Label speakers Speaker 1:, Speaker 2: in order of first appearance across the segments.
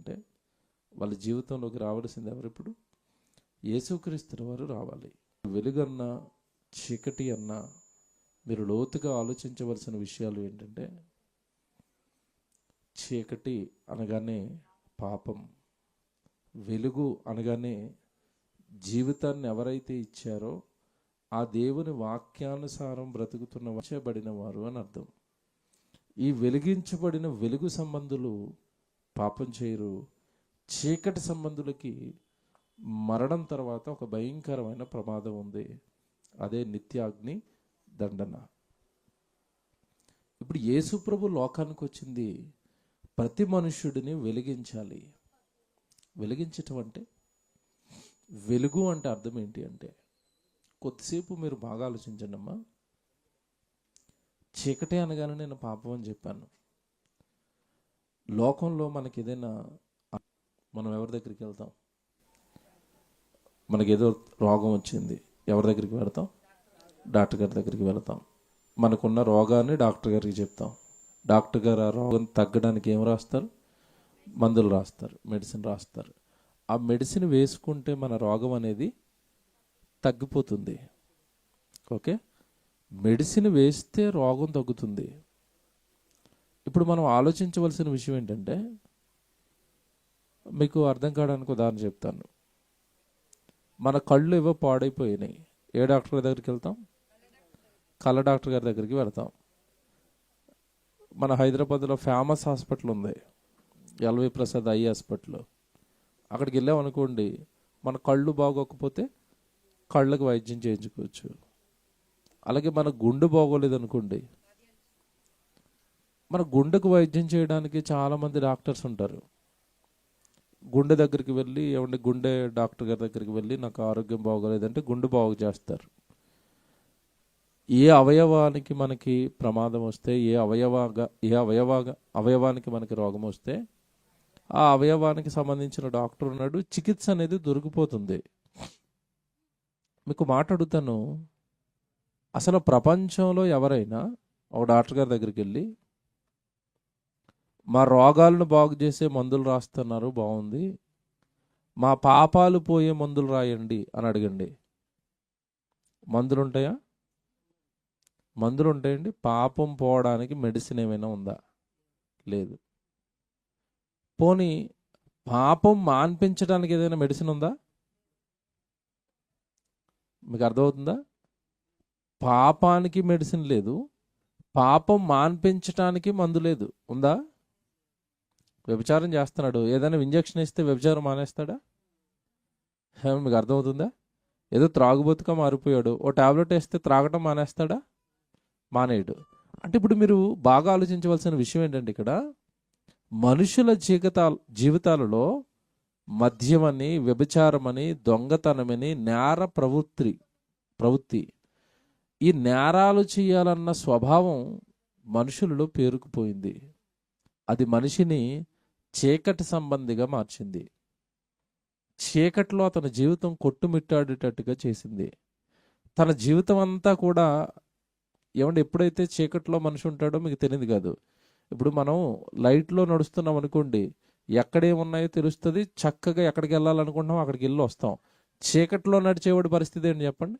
Speaker 1: అంటే వాళ్ళ జీవితంలోకి రావాల్సింది ఎవరు? ఇప్పుడు యేసుక్రీస్తు వారు రావాలి. వెలుగన్నా చీకటి అన్నా మీరు లోతుగా ఆలోచించవలసిన విషయాలు ఏంటంటే, చీకటి అనగానే పాపం, వెలుగు అనగానే జీవితాన్ని ఎవరైతే ఇచ్చారో ఆ దేవుని వాక్యానుసారం బ్రతుకుతున్న వచ్చబడిన వారు అని అర్థం. ఈ వెలిగించబడిన వెలుగు సంబంధులు పాపం చేయరు. చీకటి సంబంధులకి మరణం తర్వాత ఒక భయంకరమైన ప్రమాదం ఉంది, అదే నిత్యాగ్ని దండన. ఇప్పుడు యేసు ప్రభు లోకానికి వచ్చింది ప్రతి మనుష్యుడిని వెలిగించాలి. వెలిగించటం అంటే, వెలుగు అంటే అర్థం ఏంటి అంటే, కొద్దిసేపు మీరు బాగా ఆలోచించండి అమ్మా. చీకటి అనగానే నేను పాపం అని చెప్పాను. లోకంలో మనకి ఏదైనా, మనం ఎవరి దగ్గరికి వెళ్తాం? మనకి ఏదో రోగం వచ్చింది, ఎవరి దగ్గరికి వెళ్తాం? డాక్టర్ గారి దగ్గరికి వెళ్తాం. మనకున్న రోగాన్ని డాక్టర్ గారికి చెప్తాం. డాక్టర్ గారు ఆ రోగం తగ్గడానికి ఏం రాస్తారు? మందులు రాస్తారు, మెడిసిన్ రాస్తారు. ఆ మెడిసిన్ వేసుకుంటే మన రోగం అనేది తగ్గిపోతుంది. ఓకే, మెడిసిన్ వేస్తే రోగం తగ్గుతుంది. ఇప్పుడు మనం ఆలోచించవలసిన విషయం ఏంటంటే, మీకు అర్థం కావడానికి ఉదాహరణ చెప్తాను. మన కళ్ళు ఏవో పాడైపోయినాయి, ఏ డాక్టర్ గారి దగ్గరికి వెళ్తాం? కళ్ళ డాక్టర్ గారి దగ్గరికి వెళ్తాం. మన హైదరాబాద్లో ఫేమస్ హాస్పిటల్ ఉంది, ఎల్వి ప్రసాద్ ఐ హాస్పిటల్. అక్కడికి వెళ్ళామనుకోండి, మన కళ్ళు బాగోకపోతే కళ్ళకు వైద్యం చేయించుకోవచ్చు. అలాగే మన గుండె బాగోలేదు అనుకోండి, మన గుండెకు వైద్యం చేయడానికి చాలామంది డాక్టర్స్ ఉంటారు. గుండె దగ్గరికి వెళ్ళి, ఏమంటే గుండె డాక్టర్ గారి దగ్గరికి వెళ్ళి నాకు ఆరోగ్యం బాగోలేదంటే గుండె బాగు చేస్తారు. ఏ అవయవానికి మనకి ప్రమాదం వస్తే, ఏ అవయవానికి మనకి రోగం వస్తే ఆ అవయవానికి సంబంధించిన డాక్టర్ ఉన్నాడు, చికిత్స అనేది దొరికిపోతుంది. మీకు మాట అడుగుతాను, అసలు ప్రపంచంలో ఎవరైనా ఒక డాక్టర్ గారి దగ్గరికి వెళ్ళి మా రోగాలను బాగు చేసే మందులు రాస్తున్నారు, బాగుంది, మా పాపాలు పోయే మందులు రాయండి అని అడగండి. మందులు ఉంటాయా? మందులు ఉంటాయండి. పాపం పోవడానికి మెడిసిన్ ఏమైనా ఉందా? లేదు. పోనీ పాపం మాన్పించడానికి ఏదైనా మెడిసిన్ ఉందా? మీకు అర్థమవుతుందా? పాపానికి మెడిసిన్ లేదు, పాపం మాన్పించటానికి మందు లేదు. ఉందా? వ్యభిచారం చేస్తున్నాడు, ఏదైనా ఇంజక్షన్ ఇస్తే వ్యభిచారం మానేస్తాడా? మీకు అర్థమవుతుందా? ఏదో త్రాగుబోతుగా మారిపోయాడు, ఓ టాబ్లెట్ వేస్తే త్రాగటం మానేస్తాడా? మానేయడు. అంటే ఇప్పుడు మీరు బాగా ఆలోచించవలసిన విషయం ఏంటంటే, ఇక్కడ మనుషుల జీవితాలలో మద్యమని, వ్యభిచారమని, దొంగతనమని, నేర ప్రవృత్తి, ఈ నేరాలు చేయాలన్న స్వభావం మనుషులలో పేరుకుపోయింది. అది మనిషిని చీకటి సంబంధిగా మార్చింది. చీకటిలో అతని జీవితం కొట్టుమిట్టాడేటట్టుగా చేసింది. తన జీవితం అంతా కూడా, ఏమంటే ఎప్పుడైతే చీకటిలో మనిషి ఉంటాడో మీకు తెలియదు కాదు. ఇప్పుడు మనం లైట్లో నడుస్తున్నాం అనుకోండి, ఎక్కడేమున్నాయో తెలుస్తుంది, చక్కగా ఎక్కడికి వెళ్ళాలనుకుంటున్నాం అక్కడికి వెళ్ళి వస్తాం. చీకటిలో నడిచేవాడి పరిస్థితి ఏంటి చెప్పండి?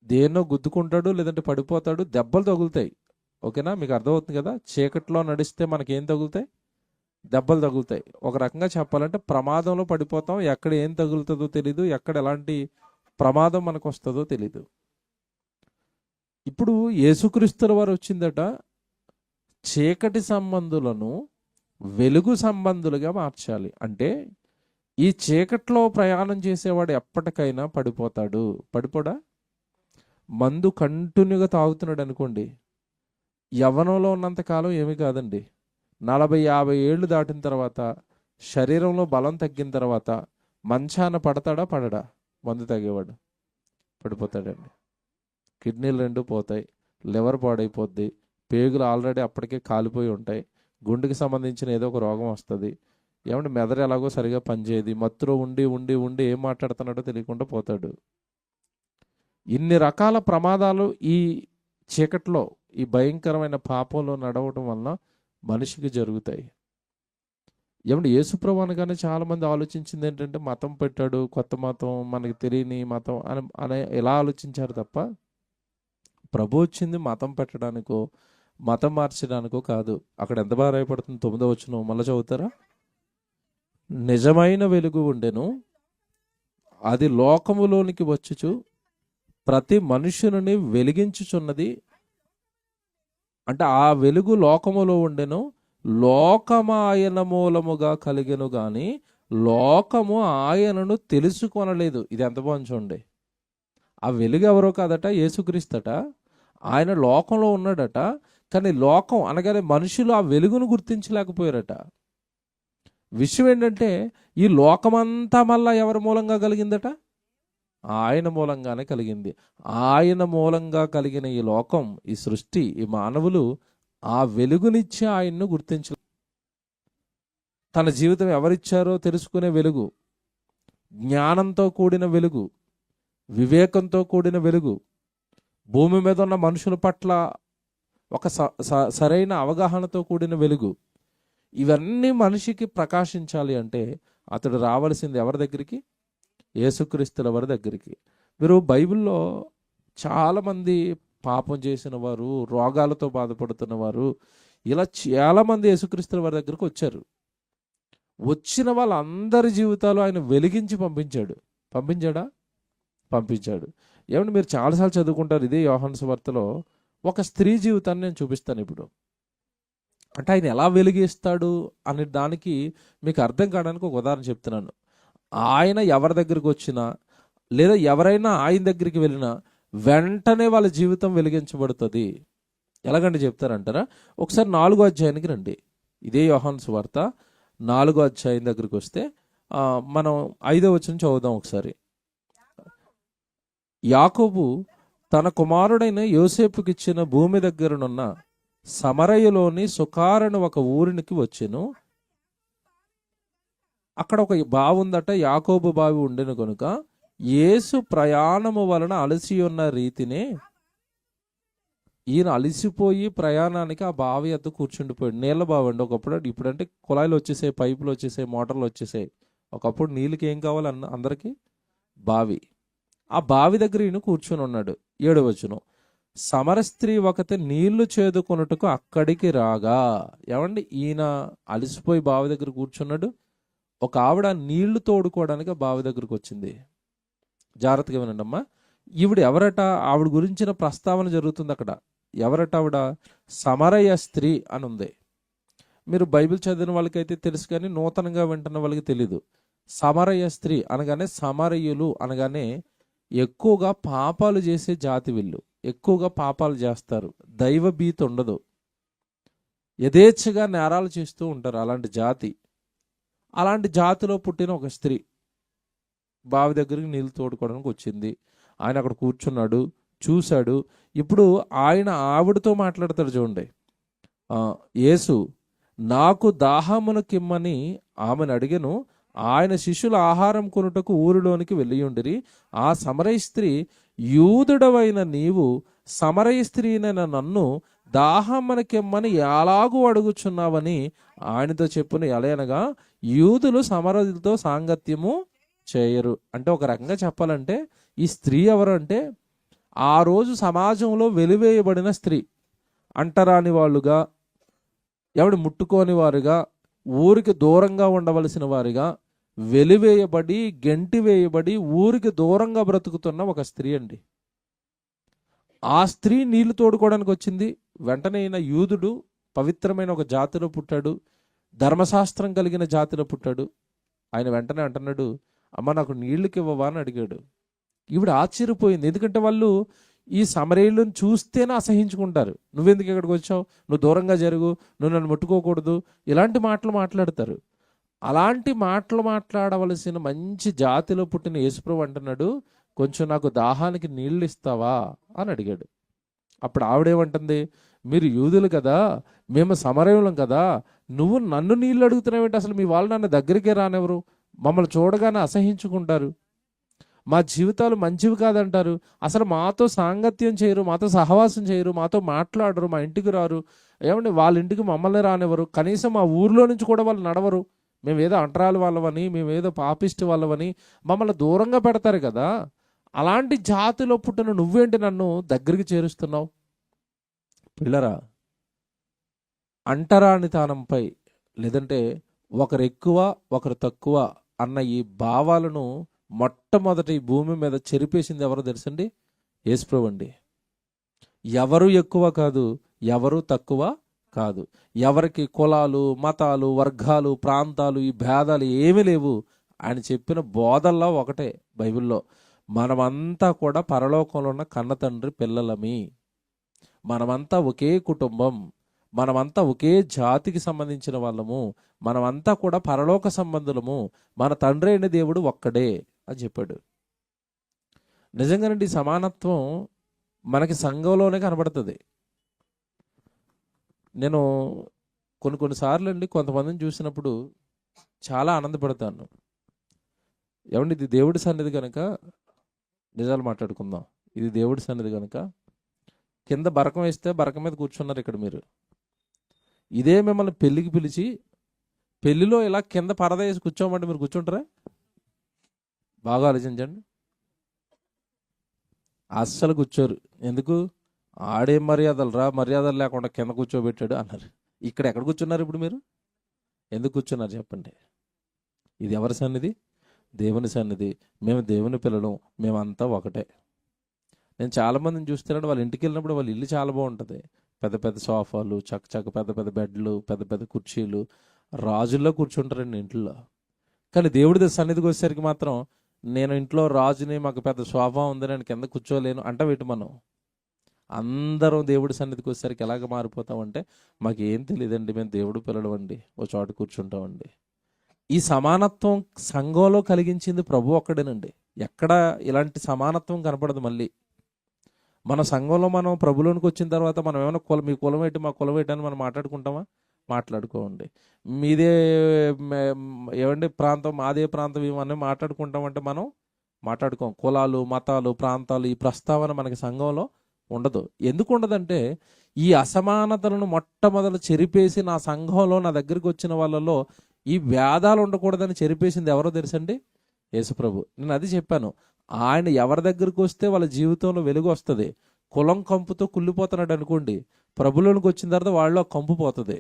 Speaker 1: దేన్నో గుద్దుకుంటాడు, లేదంటే పడిపోతాడు, దెబ్బలు తగులుతాయి. ఓకేనా? మీకు అర్థమవుతుంది కదా? చీకటిలో నడిస్తే మనకేం తగులుతాయి? దెబ్బలు తగులుతాయి. ఒక రకంగా చెప్పాలంటే ప్రమాదంలో పడిపోతాం. ఎక్కడ ఏం తగులుతుందో తెలీదు, ఎక్కడ ఎలాంటి ప్రమాదం మనకు వస్తుందో తెలీదు. ఇప్పుడు యేసుక్రీస్తుల వారు వచ్చిందట, చీకటి సంబంధులను వెలుగు సంబంధులుగా మార్చాలి. అంటే ఈ చీకట్లో ప్రయాణం చేసేవాడు ఎప్పటికైనా పడిపోతాడు. పడిపోడా? మందు కంటిన్యూగా తాగుతున్నాడు అనుకోండి, యవ్వనంలో ఉన్నంతకాలం ఏమీ కాదండి. 40-50 ఏళ్ళు దాటిన తర్వాత, శరీరంలో బలం తగ్గిన తర్వాత మంచాన పడతాడా? పడడా? మందు తాగేవాడు పడిపోతాడండి. కిడ్నీలు 2 పోతాయి, లివర్ పాడైపోద్ది, పేగులు ఆల్రెడీ అప్పటికే కాలిపోయి ఉంటాయి, గుండెకి సంబంధించిన ఏదో ఒక రోగం వస్తుంది. ఏమంటే మెదడు ఎలాగో సరిగా పనిచేయదు, మత్తులో ఉండి ఉండి ఉండి ఏం మాట్లాడుతున్నాడో తెలియకుండా పోతాడు. ఇన్ని రకాల ప్రమాదాలు ఈ చీకట్లో, ఈ భయంకరమైన పాపంలో నడవటం వలన మనిషికి జరుగుతాయి. ఏమంటే యేసుప్రభు అనగానే చాలా మంది ఆలోచించింది ఏంటంటే మతం పెట్టాడు, కొత్త మతం, మనకి తెలియని మతం అని ఎలా ఆలోచించారు తప్ప, ప్రభు వచ్చింది మతం పెట్టడానికో మతం మార్చడానికో కాదు. అక్కడ ఎంత బాగా రాయపడుతుంది 9వ వచనం, మళ్ళీ చదువుతారా? నిజమైన వెలుగు ఉండెను, అది లోకములోనికి వచ్చుచు ప్రతి మనుష్యుని వెలిగించుచున్నది. అంటే ఆ వెలుగు లోకములో ఉండెను, లోకము ఆయన మూలముగా కలిగెను గాని లోకము ఆయనను తెలుసుకొనలేదు. ఇది ఎంత బాగుంది చూడండి. ఆ వెలుగు ఎవరో కాదట, యేసుక్రీస్తట. ఆయన లోకంలో ఉన్నాడట, కానీ లోకం అనగానే మనుషులు ఆ వెలుగును గుర్తించలేకపోయారట. విషయం ఏంటంటే ఈ లోకమంతా మళ్ళా ఎవరి మూలంగా కలిగిందట? ఆయన మూలంగానే కలిగింది. ఆయన మూలంగా కలిగిన ఈ లోకం, ఈ సృష్టి, ఈ మానవులు ఆ వెలుగునిచ్చి ఆయన్ను గుర్తించ, తన జీవితం ఎవరిచ్చారో తెలుసుకునే వెలుగు, జ్ఞానంతో కూడిన వెలుగు, వివేకంతో కూడిన వెలుగు, భూమి మీద ఉన్న మనుషుల పట్ల ఒక సరైన అవగాహనతో కూడిన వెలుగు, ఇవన్నీ మనిషికి ప్రకాశించాలి అంటే అతడు రావలసింది ఎవరి దగ్గరికి? యేసుక్రీస్తుల వారి దగ్గరికి. మీరు బైబిల్లో చాలామంది పాపం చేసిన వారు, రోగాలతో బాధపడుతున్న వారు, ఇలా చాలామంది యేసుక్రీస్తుల వారి దగ్గరకు వచ్చారు. వచ్చిన వాళ్ళందరి జీవితాలు ఆయన వెలిగించి పంపించాడు. పంపించాడా? పంపించాడు. ఏమంటే మీరు చాలాసార్లు చదువుకుంటారు, ఇదే యోహాను సువార్తలో ఒక స్త్రీ జీవితాన్ని నేను చూపిస్తాను ఇప్పుడు. అంటే ఆయన ఎలా వెలిగిస్తాడు అనే దానికి మీకు అర్థం కావడానికి ఒక ఉదాహరణ చెప్తున్నాను. ఆయన ఎవరి దగ్గరికి వచ్చినా లేదా ఎవరైనా ఆయన దగ్గరికి వెళ్ళినా వెంటనే వాళ్ళ జీవితం వెలిగించబడుతుంది. ఎలాగంటే చెప్తారంటారా? ఒకసారి 4వ అధ్యాయానికి రండి. ఇదే యోహాను సువార్త 4వ అధ్యాయం దగ్గరికి వస్తే మనం 5వ వచనం చదువుదాం ఒకసారి. యాకోబు తన కుమారుడైన యోసేపుకి ఇచ్చిన భూమి దగ్గరనున్న సమరయలోని సుకారను ఒక ఊరికి వచ్చెను. అక్కడ ఒక బావి ఉందట, యాకోబు బావి ఉండెను కనుక యేసు ప్రయాణము వలన అలసి ఉన్న రీతినే ఈయన అలసిపోయి ప్రయాణానికి ఆ బావి వద్ద కూర్చుండిపోయాడు. నీళ్ళ బావి అండి ఒకప్పుడు. ఇప్పుడంటే కుళాయిలు వచ్చేసాయి, పైపులు వచ్చేసాయి, మోటార్లు వచ్చేసాయి. ఒకప్పుడు నీళ్ళకి ఏం కావాలి అందరికీ? బావి. ఆ బావి దగ్గర ఈయన కూర్చుని ఉన్నాడు. 7వ వచనం, సమర స్త్రీ ఒకటి నీళ్లు చేదుకొనుటకు అక్కడికి రాగా. ఏమండి, ఈయన అలసిపోయి బావి దగ్గర కూర్చున్నాడు. ఒక ఆవిడ నీళ్లు తోడుకోవడానికి ఆ బావి దగ్గరకు వచ్చింది. జాగ్రత్తగా వినండి అమ్మా. ఈవిడ ఎవరట? ఆవిడ గురించిన ప్రస్తావన జరుగుతుంది అక్కడ. ఎవరట ఆవిడ? సమరయ స్త్రీ అని ఉంది. మీరు బైబిల్ చదివిన వాళ్ళకైతే తెలుసు, కానీ నూతనంగా వింటున్న వాళ్ళకి తెలీదు. సమరయ స్త్రీ అనగానే, సమరయులు అనగానే ఎక్కువగా పాపాలు చేసే జాతి వీళ్ళు. ఎక్కువగా పాపాలు చేస్తారు, దైవ భీతి ఉండదు, యథేచ్ఛగా నేరాలు చేస్తూ ఉంటారు. అలాంటి జాతి. అలాంటి జాతిలో పుట్టిన ఒక స్త్రీ బావి దగ్గరికి నీళ్ళు తోడుకోవడానికి వచ్చింది. ఆయన అక్కడ కూర్చున్నాడు, చూశాడు. ఇప్పుడు ఆయన ఆవిడతో మాట్లాడతాడు చూడండి. యేసు, నాకు దాహమునకిమ్మని ఆమెను అడిగెను. ఆయన శిష్యుల ఆహారం కొనుటకు ఊరిలోనికి వెళ్ళియుండిరి. ఆ సమరయ స్త్రీ, యూదుడవైన నీవు సమరయ స్త్రీనైన నన్ను దాహమునకిమ్మని ఎలాగూ అడుగుచున్నావని ఆయనతో చెప్పును. ఎలయనగా యూదులు సమరయులతో సాంగత్యము చేయరు. అంటే ఒక రకంగా చెప్పాలంటే ఈ స్త్రీ ఎవరు అంటే ఆ రోజు సమాజంలో వెలివేయబడిన స్త్రీ. అంటరాని వాళ్ళుగా, ఎవడు ముట్టుకోని వారుగా, ఊరికి దూరంగా ఉండవలసిన వారిగా, వెలివేయబడి గెంటి వేయబడి ఊరికి దూరంగా బ్రతుకుతున్న ఒక స్త్రీ అండి. ఆ స్త్రీ నీళ్లు తోడుకోవడానికి వచ్చింది. వెంటనే ఈయన యూదుడు, పవిత్రమైన ఒక జాతిలో పుట్టాడు, ధర్మశాస్త్రం కలిగిన జాతిలో పుట్టాడు. ఆయన వెంటనే అంటున్నాడు, అమ్మ నాకు నీళ్ళకి ఇవ్వవా అని అడిగాడు. ఈవిడ ఆశ్చర్యపోయింది. ఎందుకంటే వాళ్ళు ఈ సమరయులను చూస్తేనే అసహించుకుంటారు. నువ్వెందుకు ఇక్కడికి వచ్చావు, నువ్వు దూరంగా జరుగు, నువ్వు నన్ను ముట్టుకోకూడదు, ఇలాంటి మాటలు మాట్లాడతారు. అలాంటి మాటలు మాట్లాడవలసిన మంచి జాతిలో పుట్టిన యేసుప్రభు అంటున్నాడు, కొంచెం నాకు దాహానికి నీళ్ళు ఇస్తావా అని అడిగాడు. అప్పుడు ఆవిడేమంటుంది, మీరు యూదులు కదా, మేము సమరయులం కదా, నువ్వు నన్ను నీళ్ళు అడుగుతున్నావేంటి? అసలు మీ వాళ్ళు నన్ను దగ్గరికే రానివ్వరు, మమ్మల్ని చూడగానే అసహించుకుంటారు, మా జీవితాలు మంచివి కాదంటారు, అసలు మాతో సాంగత్యం చేయరు, మాతో సహవాసం చేయరు, మాతో మాట్లాడరు, మా ఇంటికి రారు. ఏమంటే వాళ్ళ ఇంటికి మమ్మల్ని రానివ్వరు, కనీసం మా ఊర్లో నుంచి కూడా వాళ్ళు నడవరు, మేమేదో అంటరాలు వాళ్ళవని, మేమేదో పాపిస్ట్ వాళ్ళవని మమ్మల్ని దూరంగా పెడతారు కదా. అలాంటి జాతిలో పుట్టిన నువ్వేంటి నన్ను దగ్గరికి చేరుస్తున్నావు? పిల్లరా, అంటరానితనంపై లేదంటే ఒకరు ఎక్కువ ఒకరు తక్కువ అన్న ఈ భావాలను మొట్టమొదటి ఈ భూమి మీద చెరిపేసింది ఎవరో తెలుసండి? యేసుప్రభు అండి. ఎవరు ఎక్కువ కాదు, ఎవరు తక్కువ కాదు. ఎవరికి కులాలు, మతాలు, వర్గాలు, ప్రాంతాలు, ఈ భేదాలు ఏమీ లేవు. ఆయన చెప్పిన బోధల్లో ఒకటే బైబిల్లో, మనమంతా కూడా పరలోకంలో ఉన్న కన్న తండ్రి పిల్లలమి, మనమంతా ఒకే కుటుంబం, మనమంతా ఒకే జాతికి సంబంధించిన వాళ్ళము, మనమంతా కూడా పరలోక సంబంధులము, మన తండ్రి అయిన దేవుడు ఒక్కడే అని చెప్పాడు. నిజంగానండి, సమానత్వం మనకి సంఘంలోనే కనబడుతుంది. నేను కొన్నిసార్లు అండి కొంతమందిని చూసినప్పుడు చాలా ఆనందపడతాను. ఏమండి, ఇది దేవుడి సన్నిధి కనుక నిజాలు మాట్లాడుకుందాం. ఇది దేవుడి సన్నిధి కనుక కింద బరకం వేస్తే బరకం మీద కూర్చున్నారు ఇక్కడ మీరు. ఇదే మిమ్మల్ని పెళ్ళికి పిలిచి పెళ్లిలో ఇలా కింద పరద వేసి కూర్చోమంటే మీరు కూర్చుంటారా? బాగా ఆలోచించండి. అస్సలు కూర్చోరు. ఎందుకు? ఆడేం మర్యాదలు రా, మర్యాదలు లేకుండా కింద కూర్చోబెట్టాడు అన్నారు. ఇక్కడ ఎక్కడ కూర్చున్నారు ఇప్పుడు మీరు? ఎందుకు కూర్చున్నారు చెప్పండి? ఇది ఎవరి సన్నిధి? దేవుని సన్నిధి. మేము దేవుని పిల్లలం, మేమంతా ఒకటే. నేను చాలామందిని చూస్తున్నాను, వాళ్ళ ఇంటికి వెళ్ళినప్పుడు వాళ్ళ ఇల్లు చాలా బాగుంటుంది. పెద్ద పెద్ద సోఫాలు, చక్క పెద్ద పెద్ద బెడ్లు, పెద్ద పెద్ద కుర్చీలు, రాజుల్లో కూర్చుంటారండి ఇంట్లో. కానీ దేవుడి సన్నిధికి వచ్చేసరికి మాత్రం, నేను ఇంట్లో రాజుని, మాకు పెద్ద సోఫా ఉంది, నేను కింద కూర్చోలేను అంటే వీటి మనం అందరం దేవుడి సన్నిధికి వచ్చేసరికి ఎలాగ మారిపోతామంటే, మాకు ఏం తెలియదండి, మేము దేవుడు పిల్లలు అండి, ఓ చోట కూర్చుంటామండి. ఈ సమానత్వం సంఘంలో కలిగించింది ప్రభు ఒక్కడేనండి. ఎక్కడ ఇలాంటి సమానత్వం కనపడదు. మళ్ళీ మన సంఘంలో మనం ప్రభులోనికి వచ్చిన తర్వాత మనం ఏమైనా మీ కులం ఏంటి, మా కులం ఏంటి అని మనం మాట్లాడుకుంటామా? మాట్లాడుకోండి. మీదే ఏమండి ప్రాంతం, మాదే ప్రాంతం, ఇవన్నీ మాట్లాడుకుంటామంటే మనం మాట్లాడుకోం. కులాలు, మతాలు, ప్రాంతాలు, ఈ ప్రస్తావన మనకి సంఘంలో ఉండదు. ఎందుకు ఉండదంటే, ఈ అసమానతలను మొట్టమొదలు చెరిపేసి నా సంఘంలో నా దగ్గరికి వచ్చిన వాళ్ళలో ఈ భేదాలు ఉండకూడదని చెరిపేసింది ఎవరో తెలుసండి? యేసుప్రభు. నేను అది చెప్పాను. ఆయన ఎవరి దగ్గరికి వస్తే వాళ్ళ జీవితంలో వెలుగు వస్తుంది. కులం కంపుతో కుళ్ళిపోతున్నాడు అనుకోండి, ప్రభులోనికి వచ్చిన తర్వాత వాళ్ళలో కంపు పోతుంది.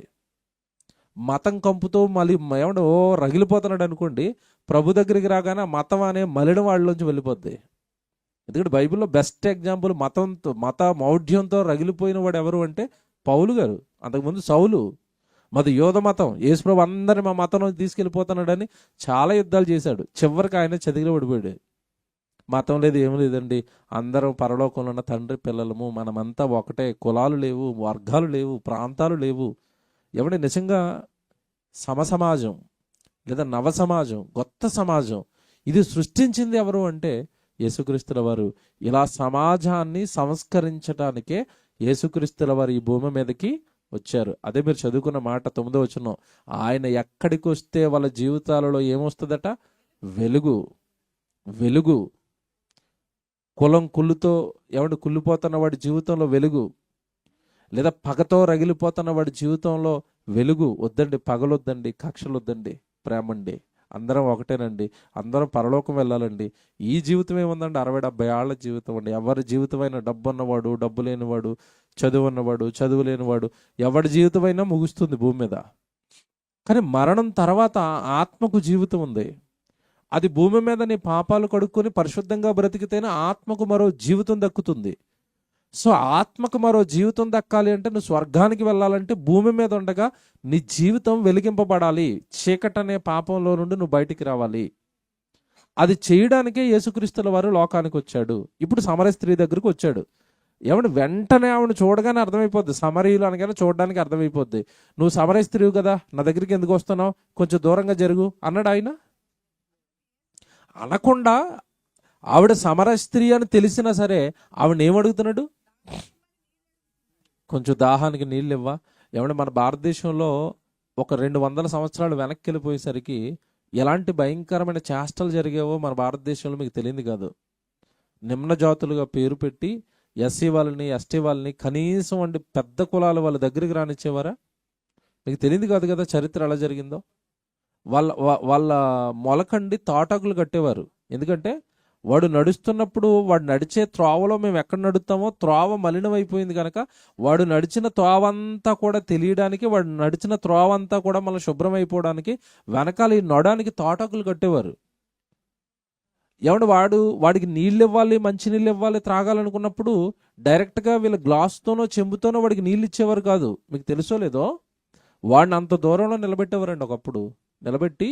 Speaker 1: మతం కంపుతో మళ్ళీ ఏమంటే రగిలిపోతున్నాడు అనుకోండి, ప్రభు దగ్గరికి రాగానే మతం అనే మలిన వాళ్ళలోంచి వెళ్ళిపోద్ది. ఎందుకంటే బైబిల్లో బెస్ట్ ఎగ్జాంపుల్ మత మౌఢ్యంతో రగిలిపోయిన వాడు ఎవరు అంటే పౌలు గారు. అంతకుముందు సౌలు. మాది యోధ మతం, యేసుప్రభు అందరిని మా మతంలో తీసుకెళ్ళిపోతున్నాడని చాలా యుద్ధాలు చేశాడు. చివరికి ఆయన చదివిలో పడిపోయాడు. మతం లేదు, ఏం లేదండి, అందరం పరలోకంలో ఉన్న తండ్రి పిల్లలము, మనమంతా ఒకటే. కులాలు లేవు, వర్గాలు లేవు, ప్రాంతాలు లేవు. ఎవడి నిజంగా సమసమాజం లేదా నవ సమాజం, కొత్త సమాజం ఇది సృష్టించింది ఎవరు అంటే యేసుక్రీస్తుల వారు. ఇలా సమాజాన్ని సంస్కరించడానికే యేసుక్రీస్తుల వారు ఈ భూమి మీదకి వచ్చారు. అదే మీరు చదువుకున్న మాట 9వ వచనం, ఆయన ఎక్కడికి వస్తే వాళ్ళ జీవితాలలో ఏమొస్తుందట? వెలుగు. వెలుగు. కులం కుళ్ళుతో కుళ్ళిపోతున్న వాడి జీవితంలో వెలుగు, లేదా పగతో రగిలిపోతున్న వాడి జీవితంలో వెలుగు వద్దండి. పగలొద్దండి, కక్షలు వద్దండి, ప్రేమండి. అందరం ఒకటేనండి, అందరం పరలోకం వెళ్ళాలండి. ఈ జీవితం ఏముందండి? 60-70 ఏళ్ల జీవితం అండి. ఎవరి జీవితమైనా డబ్బు ఉన్నవాడు, డబ్బు లేనివాడు, చదువు ఉన్నవాడు, చదువు లేనివాడు, ఎవరి జీవితమైనా ముగుస్తుంది భూమి మీద. కానీ మరణం తర్వాత ఆత్మకు జీవితం ఉంది. అది భూమి మీద నీ పాపాలు కడుక్కొని పరిశుద్ధంగా బ్రతికితేనే ఆత్మకు మరో జీవితం దక్కుతుంది. సో ఆత్మకు మరో జీవితం దక్కాలి అంటే నువ్వు స్వర్గానికి వెళ్ళాలంటే భూమి మీద ఉండగా నీ జీవితం వెలిగింపబడాలి. చీకటి అనే పాపంలో నుండి నువ్వు బయటికి రావాలి. అది చేయడానికే యేసుక్రీస్తుల వారు లోకానికి వచ్చాడు. ఇప్పుడు సమరయ స్త్రీ దగ్గరకు వచ్చాడు. వెంటనే ఆవిడ చూడగానే అర్థమైపోద్ది. సమరయులు అనగానే చూడడానికి అర్థమైపోద్ది. నువ్వు సమరయ స్త్రీవు కదా, నా దగ్గరికి ఎందుకు వస్తున్నావు, కొంచెం దూరంగా జరుగు అన్నాడు ఆయన. అనకుండా ఆవిడ సమరయ స్త్రీ అని తెలిసినా సరే ఆవిడ ఏమడుగుతున్నాడు? కొంచెం దాహానికి నీళ్ళు ఇవ్వా. మన భారతదేశంలో ఒక 200 సంవత్సరాలు వెనక్కి వెళ్ళిపోయేసరికి ఎలాంటి భయంకరమైన చేష్టలు జరిగావో మన భారతదేశంలో మీకు తెలియదు కాదు. నిమ్న జాతులుగా పేరు పెట్టి ఎస్సీ వాళ్ళని, ఎస్టీ వాళ్ళని కనీసం పెద్ద కులాల వాళ్ళ దగ్గరికి రానిచ్చేవారా? మీకు తెలియదు కాదు కదా చరిత్ర ఎలా జరిగిందో. వాళ్ళ మొలకండి తాటాకులు కట్టేవారు. ఎందుకంటే వాడు నడుస్తున్నప్పుడు వాడు నడిచే త్రోవలో మేము ఎక్కడ నడుస్తామో త్రోవ మలినమైపోయింది కనుక వాడు నడిచిన త్రోవ అంతా కూడా తెలియడానికి, వాడు నడిచిన త్రోవ అంతా కూడా మళ్ళీ శుభ్రం అయిపోవడానికి వెనకాల ఈ నడడానికి తాటాకులు కట్టేవారు. ఏమంటే వాడికి నీళ్ళు ఇవ్వాలి, మంచినీళ్ళు ఇవ్వాలి, త్రాగాలనుకున్నప్పుడు డైరెక్ట్గా వీళ్ళ గ్లాస్తోనో చెంబుతోనో వాడికి నీళ్ళు ఇచ్చేవారు కాదు. మీకు తెలుసో లేదో, వాడిని అంత దూరంలో నిలబెట్టేవారండి. ఒకప్పుడు నిలబెట్టి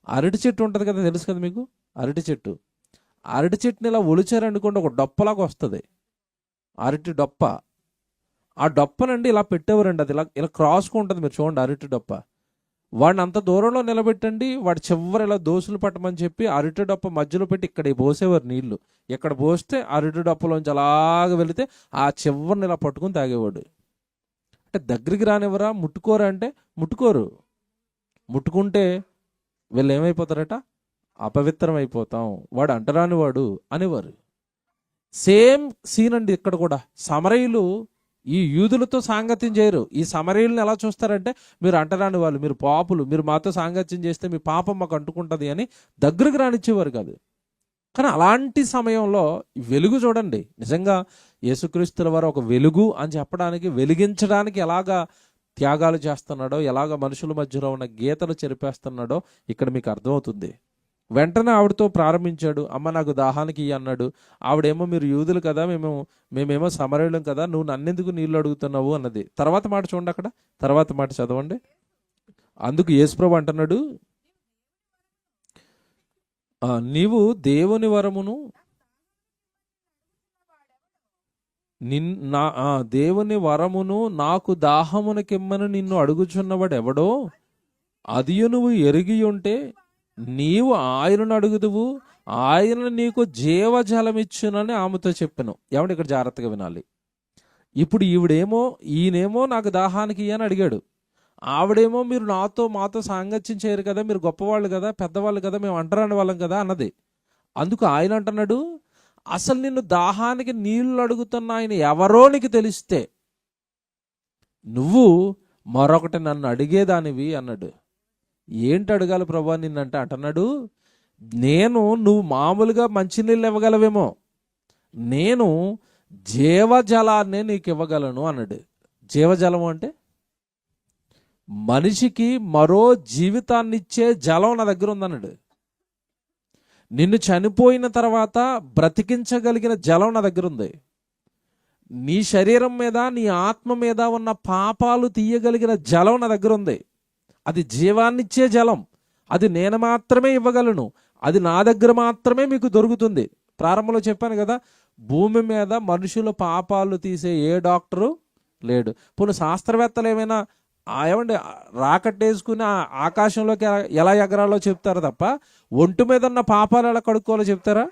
Speaker 1: అరటి చెట్టు ఉంటుంది కదా, తెలుసు కదా మీకు, అరటి చెట్టుని ఇలా ఒలిచారనుకోండి, ఒక డొప్పలాగా వస్తుంది, అరటి డొప్ప. ఆ డొప్పనండి ఇలా పెట్టేవారండి, అది ఇలా ఇలా క్రాస్గా ఉంటుంది, మీరు చూడండి అరటి డొప్ప. వాడిని అంత దూరంలో నిలబెట్టండి, వాడి చివరి ఇలా దోసులు పట్టమని చెప్పి అరటి డొప్ప మధ్యలో పెట్టి ఇక్కడ పోసేవారు నీళ్లు. ఇక్కడ పోస్తే అరటి డొప్పలోంచి అలాగ వెళితే ఆ చివరిని ఇలా పట్టుకుని తాగేవాడు. అంటే దగ్గరికి రానివ్వరా, ముట్టుకోరా అంటే ముట్టుకోరు. ముట్టుకుంటే వీళ్ళు ఏమైపోతారట, అపవిత్రం అయిపోతాం, వాడు అంటరాని వాడు అనేవారు. సేమ్ సీన్ అండి ఇక్కడ కూడా. సమరయులు ఈ యూదులతో సాంగత్యం చేయరు. ఈ సమరయులను ఎలా చూస్తారంటే, మీరు అంటరాని వాళ్ళు, మీరు పాపులు, మీరు మాతో సాంగత్యం చేస్తే మీ పాపం మాకు అంటుకుంటుంది అని దగ్గరకు రానిచ్చేవారు కాదు. కానీ అలాంటి సమయంలో వెలుగు చూడండి, నిజంగా యేసుక్రీస్తుల వారు ఒక వెలుగు అని చెప్పడానికి, వెలిగించడానికి ఎలాగా త్యాగాలు చేస్తున్నాడో, ఎలాగ మనుషుల మధ్యలో ఉన్న గీతలు చెరిపేస్తున్నాడో ఇక్కడ మీకు అర్థమవుతుంది. వెంటనే ఆవిడతో ప్రారంభించాడు. అమ్మ నాకు దాహానికి ఇయ్యి అన్నాడు. ఆవిడేమో మీరు యూదులు కదా, మేమేమో సమరయులం కదా, నువ్వు నన్నెందుకు నీళ్ళు అడుగుతున్నావు అన్నది. తర్వాత మాట చూడండి, అక్కడ తర్వాత మాట చదవండి. అందుకు యేసుప్రభు అంటున్నాడు, నీవు దేవుని వరమును దేవుని వరమును నాకు దాహమునకిమ్మని నిన్ను అడుగుచున్నవాడు ఎవడో అదియు నువ్వు ఎరిగి ఉంటే నీవు ఆయనను అడుగుదువు, ఆయన నీకు జీవజలమిచ్చునని ఆమెతో చెప్పాను. ఏమంటే ఇక్కడ జాగ్రత్తగా వినాలి. ఇప్పుడు ఈయనేమో నాకు దాహానికి అని అడిగాడు. ఆవిడేమో మీరు మాతో సాంగత్యం చేయరు కదా, మీరు గొప్పవాళ్ళు కదా, పెద్దవాళ్ళు కదా, మేము అంటరాని వాళ్ళం కదా అన్నది. అందుకు ఆయన అంటున్నాడు, అసలు నిన్ను దాహానికి నీళ్లు అడుగుతున్న ఆయన ఎవరో నీకు తెలిస్తే నువ్వు మరొకటి నన్ను అడిగేదానివి అన్నాడు. ఏంటి అడగాలి ప్రభా నిన్నంటే అంటున్నాడు, నువ్వు మామూలుగా మంచినీళ్ళు ఇవ్వగలవేమో, నేను జీవజలాన్నే నీకు ఇవ్వగలను అన్నాడు. జీవజలం అంటే మనిషికి మరో జీవితాన్ని ఇచ్చే జలం నా దగ్గర ఉందన్నాడు. నిన్ను చనిపోయిన తర్వాత బ్రతికించగలిగిన జలం నా దగ్గర ఉంది. నీ శరీరం మీద, నీ ఆత్మ మీద ఉన్న పాపాలు తీయగలిగిన జలం నా దగ్గర ఉంది. అది జీవాన్నిచ్చే జలం. అది నేను మాత్రమే ఇవ్వగలను. అది నా దగ్గర మాత్రమే మీకు దొరుకుతుంది. ప్రారంభంలో చెప్పాను కదా, భూమి మీద మనుషుల పాపాలు తీసే ఏ డాక్టరు లేడు. పోనీ శాస్త్రవేత్తలు ఏమైనా ఏమండి రాకెట్ వేసుకుని ఆకాశంలోకి ఎలా ఎగరాలో చెప్తారు తప్ప, ఒంటి మీద ఉన్న పాపాలు ఎలా కడుక్కోవాలో చెప్తారా?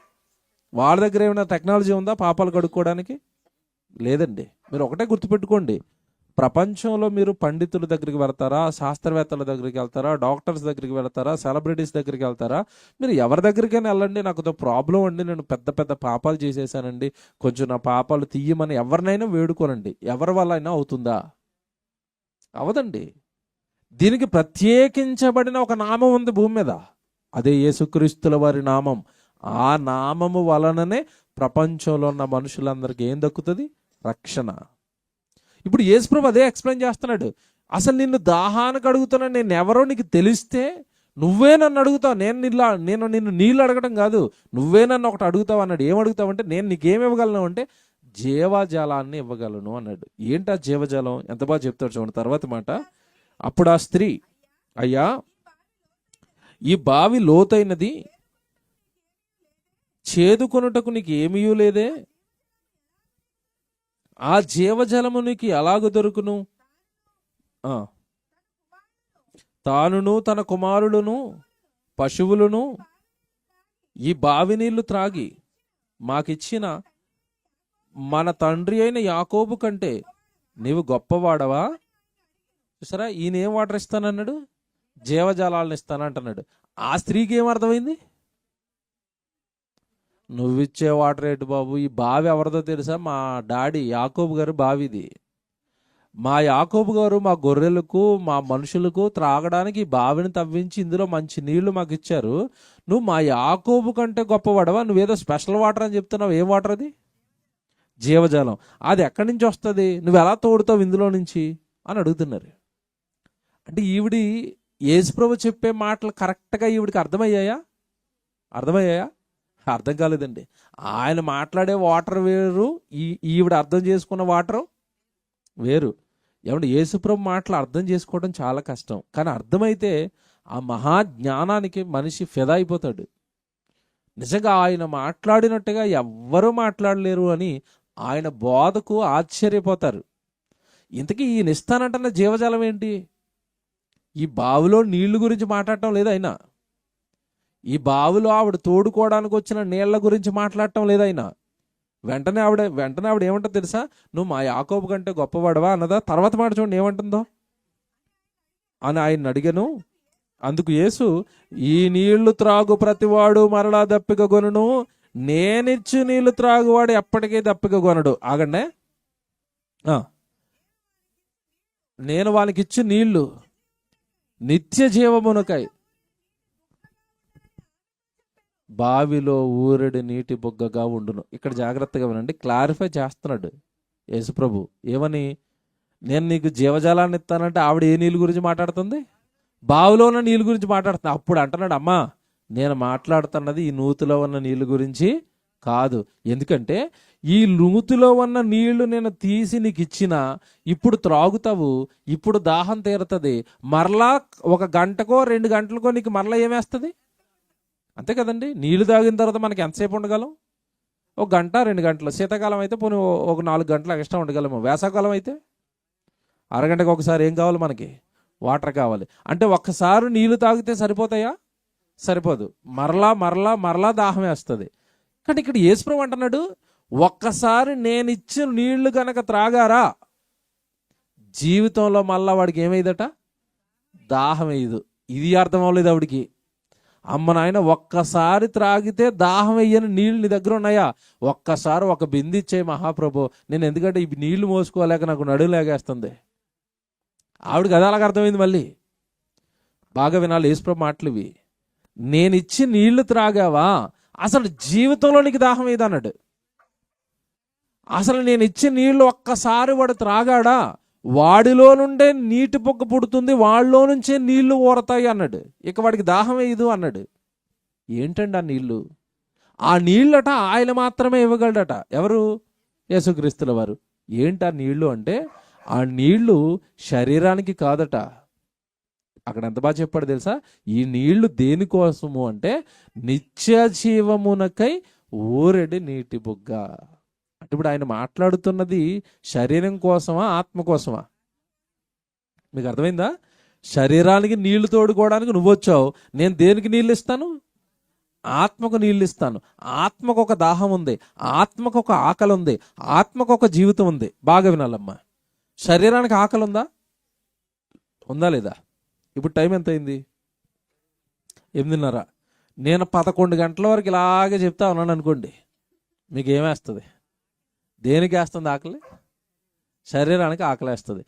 Speaker 1: వాళ్ళ దగ్గర ఏమైనా టెక్నాలజీ ఉందా పాపాలు కడుక్కోవడానికి? లేదండి. మీరు ఒకటే గుర్తుపెట్టుకోండి, ప్రపంచంలో మీరు పండితుల దగ్గరికి వెళ్తారా, శాస్త్రవేత్తల దగ్గరికి వెళ్తారా, డాక్టర్స్ దగ్గరికి వెళ్తారా, సెలబ్రిటీస్ దగ్గరికి వెళ్తారా? మీరు ఎవరి దగ్గరికైనా వెళ్ళండి, నాకు ప్రాబ్లం అండి, నేను పెద్ద పెద్ద పాపాలు చేసేసానండి, కొంచెం నా పాపాలు తీయమని ఎవరినైనా వేడుకోనండి. ఎవరి వల్ల అయినా అవుతుందా? అవదండి. దీనికి ప్రత్యేకించబడిన ఒక నామం ఉంది భూమి మీద, అదే యేసుక్రీస్తుల వారి నామం. ఆ నామము వలననే ప్రపంచంలో ఉన్న మనుషులందరికీ ఏం దక్కుతుంది? రక్షణ. ఇప్పుడు యేసుప్రభు అదే ఎక్స్ప్లెయిన్ చేస్తున్నాడు. అసలు నిన్ను దాహానికి అడుగుతున్నాను, నేను ఎవరో నీకు తెలిస్తే నువ్వే నన్ను అడుగుతావు. నేను నిన్ను నీళ్ళు అడగడం కాదు, నువ్వే నన్ను ఒకటి అడుగుతావు అన్నాడు. ఏం అడుగుతావంటే, నేను నీకేమి ఇవ్వగలను అంటే జీవజలాన్ని ఇవ్వగలను అన్నాడు. ఏంటా జీవజలం? ఎంత బాగా చెప్తాడు చూడండి తర్వాత మాట. అప్పుడు ఆ స్త్రీ, అయ్యా ఈ బావి లోతైనది, చేదుకొనుటకు నీకు ఏమీ లేదే, ఆ జీవజలము నీకు ఎలాగ దొరుకును? తానును తన కుమారులను పశువులను ఈ బావి నీళ్లు త్రాగి మాకిచ్చిన మన తండ్రి అయిన యాకోబు కంటే నీవు గొప్పవాడవా? చూసారా, ఈయన ఏం వాటర్ ఇస్తానన్నాడు? జీవజలాలను ఇస్తానంటున్నాడు. ఆ స్త్రీకి ఏమర్థమైంది? నువ్విచ్చే వాటర్ ఏంటి బాబు, ఈ బావి ఎవరిదో తెలుసా? మా డాడీ యాకోబు గారు బావిది. మా యాకోబు గారు మా గొర్రెలకు మా మనుషులకు త్రాగడానికి ఈ బావిని తవ్వించి ఇందులో మంచి నీళ్లు మాకు ఇచ్చారు. నువ్వు మా యాకోబు కంటే గొప్పవాడవా? నువ్వేదో స్పెషల్ వాటర్ అని చెప్తున్నావు. ఏం వాటర్ అది? జీవజలం. అది ఎక్కడి నుంచి వస్తుంది? నువ్వు ఎలా తోడుతావు ఇందులో నుంచి అని అడుగుతున్నారు. అంటే ఈవిడి యేసుప్రభు చెప్పే మాటలు కరెక్ట్గా ఈవిడికి అర్థమయ్యాయా? అర్థం కాలేదండి. ఆయన మాట్లాడే వాటర్ వేరు, ఈవిడ అర్థం చేసుకున్న వాటర్ వేరు. ఏమంటే యేసుప్రభు మాటలు అర్థం చేసుకోవడం చాలా కష్టం, కానీ అర్థమైతే ఆ మహాజ్ఞానానికి మనిషి ఫిదా అయిపోతాడు. నిజంగా ఆయన మాట్లాడినట్టుగా ఎవ్వరూ మాట్లాడలేరు అని ఆయన బోధకు ఆశ్చర్యపోతారు. ఇంతకీ ఈయన ఇస్తానంటున్న జీవజలం ఏంటి? ఈ బావిలో నీళ్లు గురించి మాట్లాడటం లేదు ఆయన. ఈ బావిలో ఆవిడ తోడుకోవడానికి వచ్చిన నీళ్ల గురించి మాట్లాడటం లేదు ఆయన. వెంటనే ఆవిడ ఏమంటుందో తెలుసా? నువ్వు మా యాకోబు కంటే గొప్పవాడవా అన్నదా? తర్వాత మాట చూడండి ఏమంటుందో అని ఆయన అడిగాను. అందుకు యేసు, ఈ నీళ్లు త్రాగు ప్రతివాడు మరలా దప్పిక కొనును, నేనిచ్చి నీళ్లు త్రాగువాడు ఎప్పటికీ దప్పిక కొనడు. ఆగండే. నేను వానికి ఇచ్చి నీళ్లు నిత్య జీవమునకై బావిలో ఊరెడి నీటి బొగ్గగా ఉండును. ఇక్కడ జాగ్రత్తగా వినండి, క్లారిఫై చేస్తున్నాడు యేసుప్రభు. ఏమని? నేను నీకు జీవజలాన్ని ఇస్తానంటే ఆవిడ ఏ నీళ్ళ గురించి మాట్లాడుతుంది? బావిలో ఉన్న నీళ్ళ గురించి మాట్లాడుతుంది. అప్పుడు అంటున్నాడు, అమ్మా నేను మాట్లాడుతున్నది ఈ నూతిలో ఉన్న నీళ్ళ గురించి కాదు. ఎందుకంటే ఈ నూతిలో ఉన్న నీళ్లు నేను తీసి నీకు ఇచ్చినా ఇప్పుడు త్రాగుతావు, ఇప్పుడు దాహం తీరుతుంది. మరలా 1 గంటకో 2 గంటలకో నీకు మరలా ఏమేస్తుంది? అంతే కదండి. నీళ్లు తాగిన తర్వాత మనకి ఎంతసేపు ఉండగలం? 1 గంట 2 గంటలు. శీతాకాలం అయితే పోనీ 1 4 గంటలు ఎక్స్ట్రా ఉండగలము. వేసవకాలం అయితే అరగంటకు ఒకసారి ఏం కావాలి? మనకి వాటర్ కావాలి. అంటే ఒక్కసారి నీళ్లు తాగితే సరిపోతాయా? సరిపోదు. మరలా దాహం వేస్తుంది. కానీ ఇక్కడ యేసుప్రభు అంటున్నాడు, ఒక్కసారి నేను ఇచ్చిన నీళ్లు కనుక త్రాగారా జీవితంలో మళ్ళా వాడికి ఏమైందట? దాహం వేయదు. ఇది అర్థం అవ్వలేదు ఆవిడికి. అమ్మ నాయన, ఒక్కసారి త్రాగితే దాహం వేయని నీళ్ళు నీ దగ్గర ఉన్నాయా? ఒక్కసారి 1 బిందె ఇచ్చేయి మహాప్రభు. నేను ఎందుకంటే ఈ నీళ్లు మోసుకోలేక నాకు నడుము లేగేస్తుంది. ఆవిడకి అది అలాగ అర్థమైంది. మళ్ళీ బాగా వినాలి యేసుప్రభు మాటలు ఇవి. నేను ఇచ్చి నీళ్లు త్రాగావా అసలు జీవితంలో నీకు దాహం ఏది అన్నాడు. అసలు నేను ఇచ్చే నీళ్లు ఒక్కసారి వాడు త్రాగాడా వాడిలో నుండే నీటి పొక్క పుడుతుంది, వాళ్ళలో నుంచే నీళ్లు ఊరతాయి అన్నాడు. ఇక వాడికి దాహం వేయదు అన్నాడు. ఏంటండి ఆ నీళ్లు? ఆ నీళ్ళట ఆయన మాత్రమే ఇవ్వగలడట. ఎవరు? యేసుక్రీస్తుల వారు. ఏంటి ఆ నీళ్లు అంటే, ఆ నీళ్లు శరీరానికి కాదట. అక్కడ ఎంత బాగా చెప్పాడు తెలుసా? ఈ నీళ్లు దేనికోసము అంటే నిత్య జీవమునకై ఊరెడి నీటి బుగ్గ. అంటే ఇప్పుడు ఆయన మాట్లాడుతున్నది శరీరం కోసమా ఆత్మ కోసమా? మీకు అర్థమైందా? శరీరానికి నీళ్లు తోడుకోవడానికి నువ్వు వచ్చావు, నేను దేనికి నీళ్ళు ఇస్తాను? ఆత్మకు నీళ్ళు ఇస్తాను. ఆత్మకు ఒక దాహం ఉంది, ఆత్మకు ఒక ఆకలి ఉంది, ఆత్మకు ఒక జీవితం ఉంది. బాగా వినాలమ్మా. శరీరానికి ఆకలి ఉందా లేదా? ఇప్పుడు టైం ఎంత అయింది? 8:30. నేను 11 గంటల వరకు ఇలాగే చెప్తా ఉన్నాను అనుకోండి, మీకు ఏమేస్తుంది? దేనికి వేస్తుంది ఆకలి? శరీరానికి ఆకలి వేస్తుంది.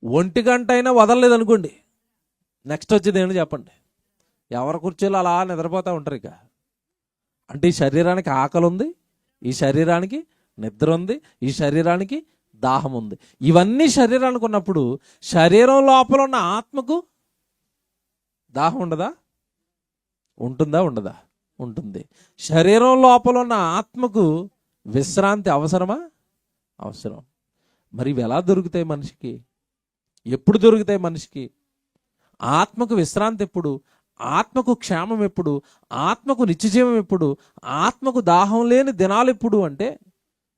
Speaker 1: 1 గంట అయినా వదలలేదు అనుకోండి, నెక్స్ట్ వచ్చేది ఏంటి చెప్పండి? ఎవరి కుర్చీలో అలా నిద్రపోతూ ఉంటారు. ఇక అంటే ఈ శరీరానికి ఆకలి ఉంది, ఈ శరీరానికి నిద్ర ఉంది, ఈ శరీరానికి దాహం ఉంది. ఇవన్నీ శరీరానికి ఉన్నప్పుడు శరీరం లోపల ఉన్న ఆత్మకు దాహం ఉండదా? ఉంటుందా? ఉండదా? ఉంటుంది. శరీరం లోపల ఉన్న ఆత్మకు విశ్రాంతి అవసరమా? అవసరం. మరి ఇవి ఎలా దొరుకుతాయి మనిషికి? ఎప్పుడు దొరుకుతాయి మనిషికి? ఆత్మకు విశ్రాంతి ఎప్పుడు? ఆత్మకు క్షేమం ఎప్పుడు? ఆత్మకు నిత్యజీవం ఎప్పుడు? ఆత్మకు దాహం లేని దినాలు ఎప్పుడు అంటే,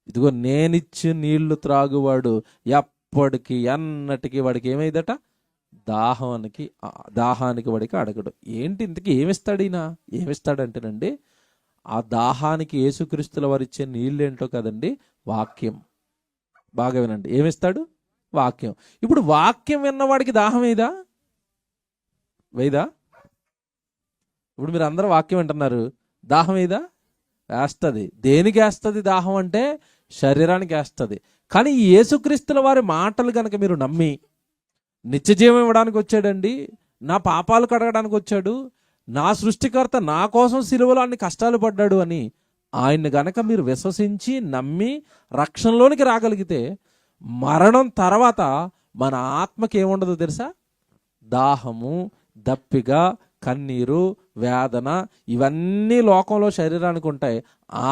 Speaker 1: ఇదిగో నేనిచ్చి నీళ్లు త్రాగువాడు ఎప్పటికీ ఎన్నటికీ వాడికి ఏమైందట? దాహానికి వాడికి అడగడు. ఏంటి ఇంతకీ ఏమిస్తాడు ఈయన? ఏమిస్తాడంటేనండి, ఆ దాహానికి యేసుక్రీస్తుల వారు ఇచ్చే నీళ్ళేంటో కదండి, వాక్యం. బాగా వినండి, ఏమిస్తాడు? వాక్యం. ఇప్పుడు వాక్యం విన్నవాడికి దాహం వేయదా? ఇప్పుడు మీరు అందరూ వాక్యం వింటున్నారు, దాహం వేయదా? వేస్తుంది. దేనికి వేస్తుంది దాహం అంటే? శరీరానికి వేస్తుంది. కానీ ఈ యేసుక్రీస్తుల వారి మాటలు కనుక మీరు నమ్మి, నిత్యజీవం ఇవ్వడానికి వచ్చాడండి, నా పాపాలు కడగడానికి వచ్చాడు, నా సృష్టికర్త నా కోసం సిలువలో అన్ని కష్టాలు పడ్డాడు అని ఆయన్ని గనక మీరు విశ్వసించి నమ్మి రక్షణలోనికి రాగలిగితే, మరణం తర్వాత మన ఆత్మకి ఏముండదో తెలుసా? దాహము, దప్పిక, కన్నీరు, వేదన ఇవన్నీ లోకంలో శరీరానికి ఉంటాయి.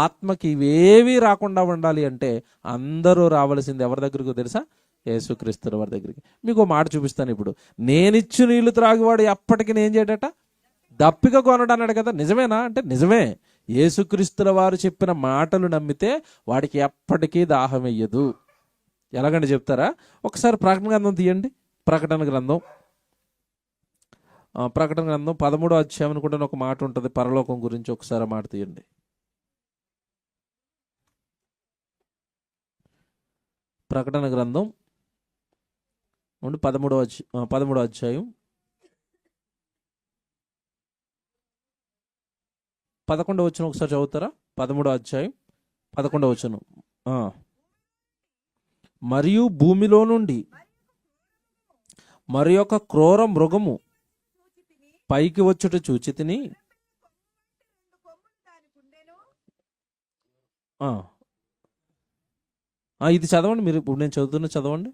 Speaker 1: ఆత్మకి ఇవేవి రాకుండా ఉండాలి అంటే అందరూ రావాల్సింది ఎవరి దగ్గరకు తెలుసా? యేసుక్రీస్తు వారి దగ్గరికి. మీకు మాట చూపిస్తాను ఇప్పుడు. నేనిచ్చు నీళ్లు త్రాగివాడు ఎప్పటికీ నేను చేయడట దప్పిక కొనడు అన్నాడు కదా. నిజమేనా అంటే నిజమే. యేసుక్రీస్తుల వారు చెప్పిన మాటలు నమ్మితే వాడికి ఎప్పటికీ దాహం వెయ్యదు. ఎలాగంటే చెప్తారా? ఒకసారి ప్రకటన గ్రంథం తీయండి. ప్రకటన గ్రంథం 13వ అధ్యాయం అనుకుంటే ఒక మాట ఉంటుంది పరలోకం గురించి. ఒకసారి మాట తీయండి. ప్రకటన గ్రంథం 13వ అధ్యాయం 11వ వచనం ఒకసారి చదువుతారా? 13వ అధ్యాయం 11వ వచనం. మరియు భూమిలో నుండి మరి ఒక క్రూర మృగము పైకి వచ్చుట చూచితిని. ఇది చదవండి మీరు. ఇప్పుడు నేను చదువుతున్న చదవండి.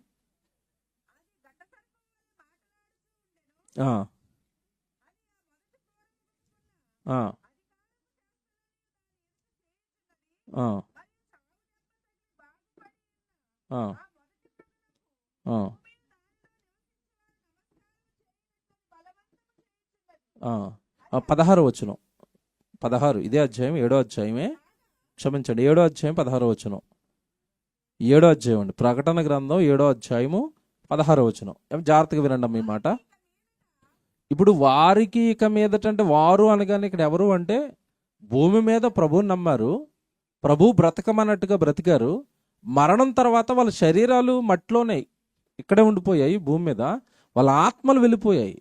Speaker 1: పదహారు వచనం. 16 ఇదే అధ్యాయం 7వ అధ్యాయమే, క్షమించండి 7వ అధ్యాయం 16వ వచనం. 7వ అధ్యాయం అండి. ప్రకటన గ్రంథం 7వ అధ్యాయము 16వ వచనం. జాగ్రత్తగా వినండి మీ మాట. ఇప్పుడు వారికి ఇక మీదట అంటే వారు అనగానే ఇక్కడ ఎవరు అంటే భూమి మీద ప్రభువుని నమ్మారు, ప్రభు బ్రతకమన్నట్టుగా బ్రతికారు. మరణం తర్వాత వాళ్ళ శరీరాలు మట్టిలోనే ఇక్కడే ఉండిపోయాయి భూమి మీద. వాళ్ళ ఆత్మలు వెళ్ళిపోయాయి.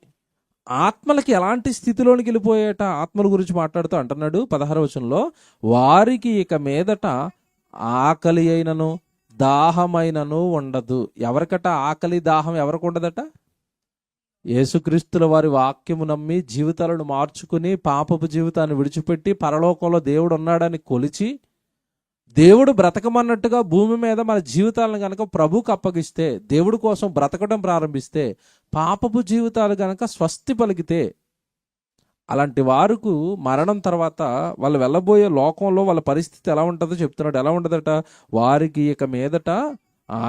Speaker 1: ఆత్మలకి ఎలాంటి స్థితిలోనికి వెళ్ళిపోయాట? ఆత్మల గురించి మాట్లాడుతూ అంటున్నాడు 16వ వచనంలో, వారికి ఇక మీదట ఆకలి అయినను దాహమైనను ఉండదు. ఎవరికట ఆకలి దాహం ఎవరికి ఉండదట? యేసుక్రీస్తుల వారి వాక్యము నమ్మి జీవితాలను మార్చుకుని పాపపు జీవితాన్ని విడిచిపెట్టి పరలోకంలో దేవుడు ఉన్నాడని కొలిచి దేవుడు బ్రతకమన్నట్టుగా భూమి మీద మన జీవితాలను గనక ప్రభుకు అప్పగిస్తే, దేవుడి కోసం బ్రతకడం ప్రారంభిస్తే, పాపపు జీవితాలు గనక స్వస్తి పలికితే, అలాంటి వారికి మరణం తర్వాత వాళ్ళు వెళ్ళబోయే లోకంలో వాళ్ళ పరిస్థితి ఎలా ఉంటుందో చెప్తున్నాడు. ఎలా ఉండదట? వారికి ఇక మీదట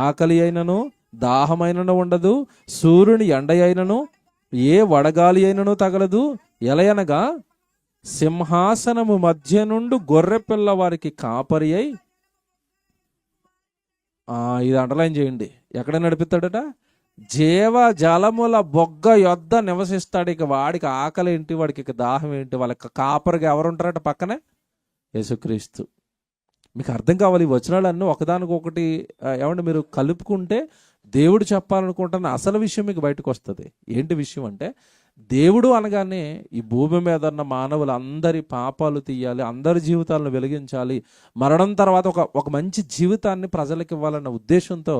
Speaker 1: ఆకలి అయినను దాహమైనను ఉండదు, సూర్యుని ఎండ అయినను ఏ వడగాలి అయినను తగలదు. ఎలయనగా సింహాసనము మధ్య నుండి గొర్రె పిల్ల వారికి కాపరి అయి, ఇది అండర్లైన్ చేయండి, ఎక్కడ నడిపిస్తాడట? జీవ జలముల బొగ్గ యొద్ద నివసిస్తాడు. ఇక వాడికి ఆకలి ఏంటి, వాడికి ఇక దాహం ఏంటి? వాళ్ళకి కాపరిగా ఎవరు ఉంటారట? పక్కనే యేసుక్రీస్తు. మీకు అర్థం కావాలి ఈ వచనాలన్నీ ఒకదానికొకటి ఏమంటే మీరు కలుపుకుంటే దేవుడు చెప్పాలనుకుంటున్న అసలు విషయం మీకు బయటకు వస్తుంది. ఏంటి విషయం అంటే, దేవుడు అనగానే ఈ భూమి మీద ఉన్న మానవులందరి పాపాలు తీయాలి, అందరి జీవితాలను వెలిగించాలి, మరణం తర్వాత ఒక మంచి జీవితాన్ని ప్రజలకు ఇవ్వాలన్న ఉద్దేశంతో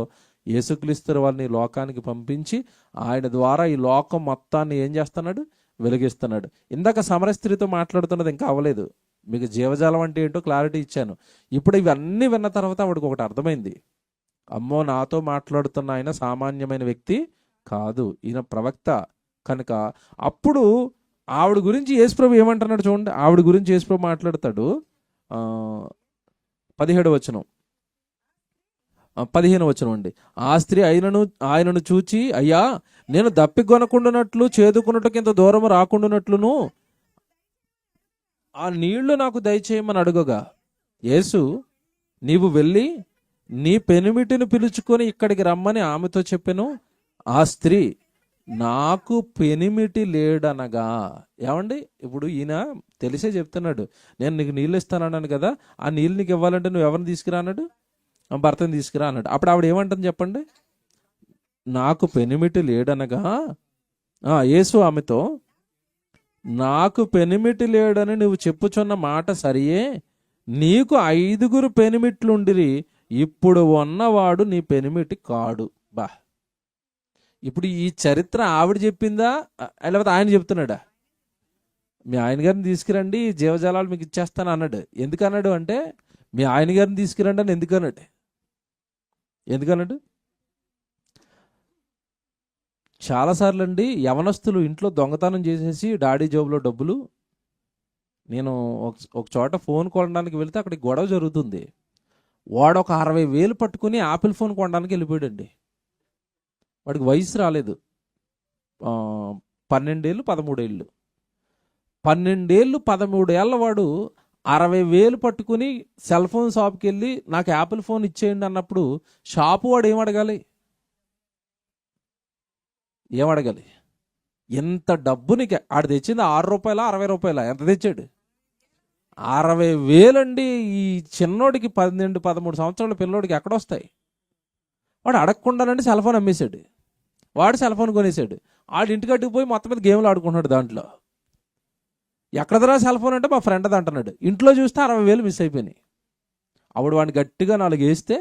Speaker 1: యేసుక్రీస్తు వారిని లోకానికి పంపించి ఆయన ద్వారా ఈ లోకం మొత్తాన్ని ఏం చేస్తున్నాడు? వెలిగిస్తున్నాడు. ఇందాక సమరస్త్రీతో మాట్లాడుతున్నది ఇంకా అవ్వలేదు. మీకు జీవజాలం అంటే ఏంటో క్లారిటీ ఇచ్చాను. ఇప్పుడు ఇవన్నీ విన్న తర్వాత ఆవిడకి ఒకటి అర్థమైంది. అమ్మో, నాతో మాట్లాడుతున్న ఆయన సామాన్యమైన వ్యక్తి కాదు, ఈయన ప్రవక్త. కనుక అప్పుడు ఆవిడ గురించి యేసుప్రభు ఏమంటున్నాడు చూడండి. ఆవిడ గురించి యేసుప్రభు మాట్లాడతాడు 17వ వచనం 15వ వచనం అండి. ఆ స్త్రీ ఆయనను చూచి, అయ్యా, నేను దప్పికొనకుండానట్లు చేదుకున్నట్టుకు ఇంత దూరం రాకుండానట్లును ఆ నీళ్లు నాకు దయచేయమని అడుగగా, యేసు, నీవు వెళ్ళి నీ పెనిమిటిని పిలుచుకొని ఇక్కడికి రమ్మని ఆమెతో చెప్పెను. ఆ స్త్రీ, నాకు పెనిమిటి లేడనగా. ఏమండి, ఇప్పుడు ఈయన తెలిసే చెప్తున్నాడు, నేను నీకు నీళ్ళు ఇస్తానన్నాను కదా, ఆ నీళ్ళు నీకు ఇవ్వాలంటే నువ్వు ఎవరిని తీసుకురా అన్నాడు? భర్తను తీసుకురా అన్నాడు. అప్పుడు ఆవిడ ఏమంటుంది చెప్పండి? నాకు పెనిమిటి లేడనగా యేసు ఆమెతో, నాకు పెనిమిటి లేడని నువ్వు చెప్పుచున్న మాట సరియే, నీకు 5 పెనిమిట్లుండిరి, ఇప్పుడు ఉన్నవాడు నీ పెనిమిటి కాడు. బా, ఇప్పుడు ఈ చరిత్ర ఆవిడ చెప్పిందా లేకపోతే ఆయన చెప్తున్నాడా? మీ ఆయన గారిని తీసుకురండి, జీవజాలాలు మీకు ఇచ్చేస్తాను అన్నాడు. ఎందుకన్నాడు అంటే, మీ ఆయన గారిని తీసుకురండి అని ఎందుకన్నాడు? చాలాసార్లు అండి యవనస్తులు ఇంట్లో దొంగతనం చేసేసి డాడీ జోబులో డబ్బులు, నేను ఒక చోట ఫోన్ కొనడానికి వెళ్తే అక్కడికి గొడవ జరుగుతుంది. వాడు ఒక 60,000 పట్టుకుని ఆపిల్ ఫోన్ కొనడానికి వెళ్ళిపోయాడండి. వాడికి వయసు రాలేదు, 12 ఏళ్ళు 13 ఏళ్ళు. 12 ఏళ్ళు 13 ఏళ్ళ వాడు 60,000 పట్టుకుని సెల్ ఫోన్ షాప్కి వెళ్ళి నాకు యాపిల్ ఫోన్ ఇచ్చేయండి అన్నప్పుడు షాపు వాడు ఏమడగాలి? ఎంత డబ్బు నీకు? ఆడు తెచ్చింది 6 రూపాయల 60 రూపాయల? ఎంత తెచ్చాడు? 60,000 అండి. ఈ చిన్నోడికి 12, 13 సంవత్సరాల పిల్లోడికి ఎక్కడొస్తాయి? వాడు అడగకుండానండి సెల్ ఫోన్ అమ్మేశాడు. వాడు సెల్ ఫోన్ కొనేసాడు. వాడు ఇంటికి అట్టుకుపోయి మొత్తం మీద గేమ్లు ఆడుకుంటున్నాడు. దాంట్లో ఎక్కడదరా సెల్ ఫోన్ అంటే మా ఫ్రెండ్ అది అంటున్నాడు. ఇంట్లో చూస్తే 60,000 మిస్ అయిపోయినాయి. అప్పుడు వాడిని గట్టిగా 4 వేస్తే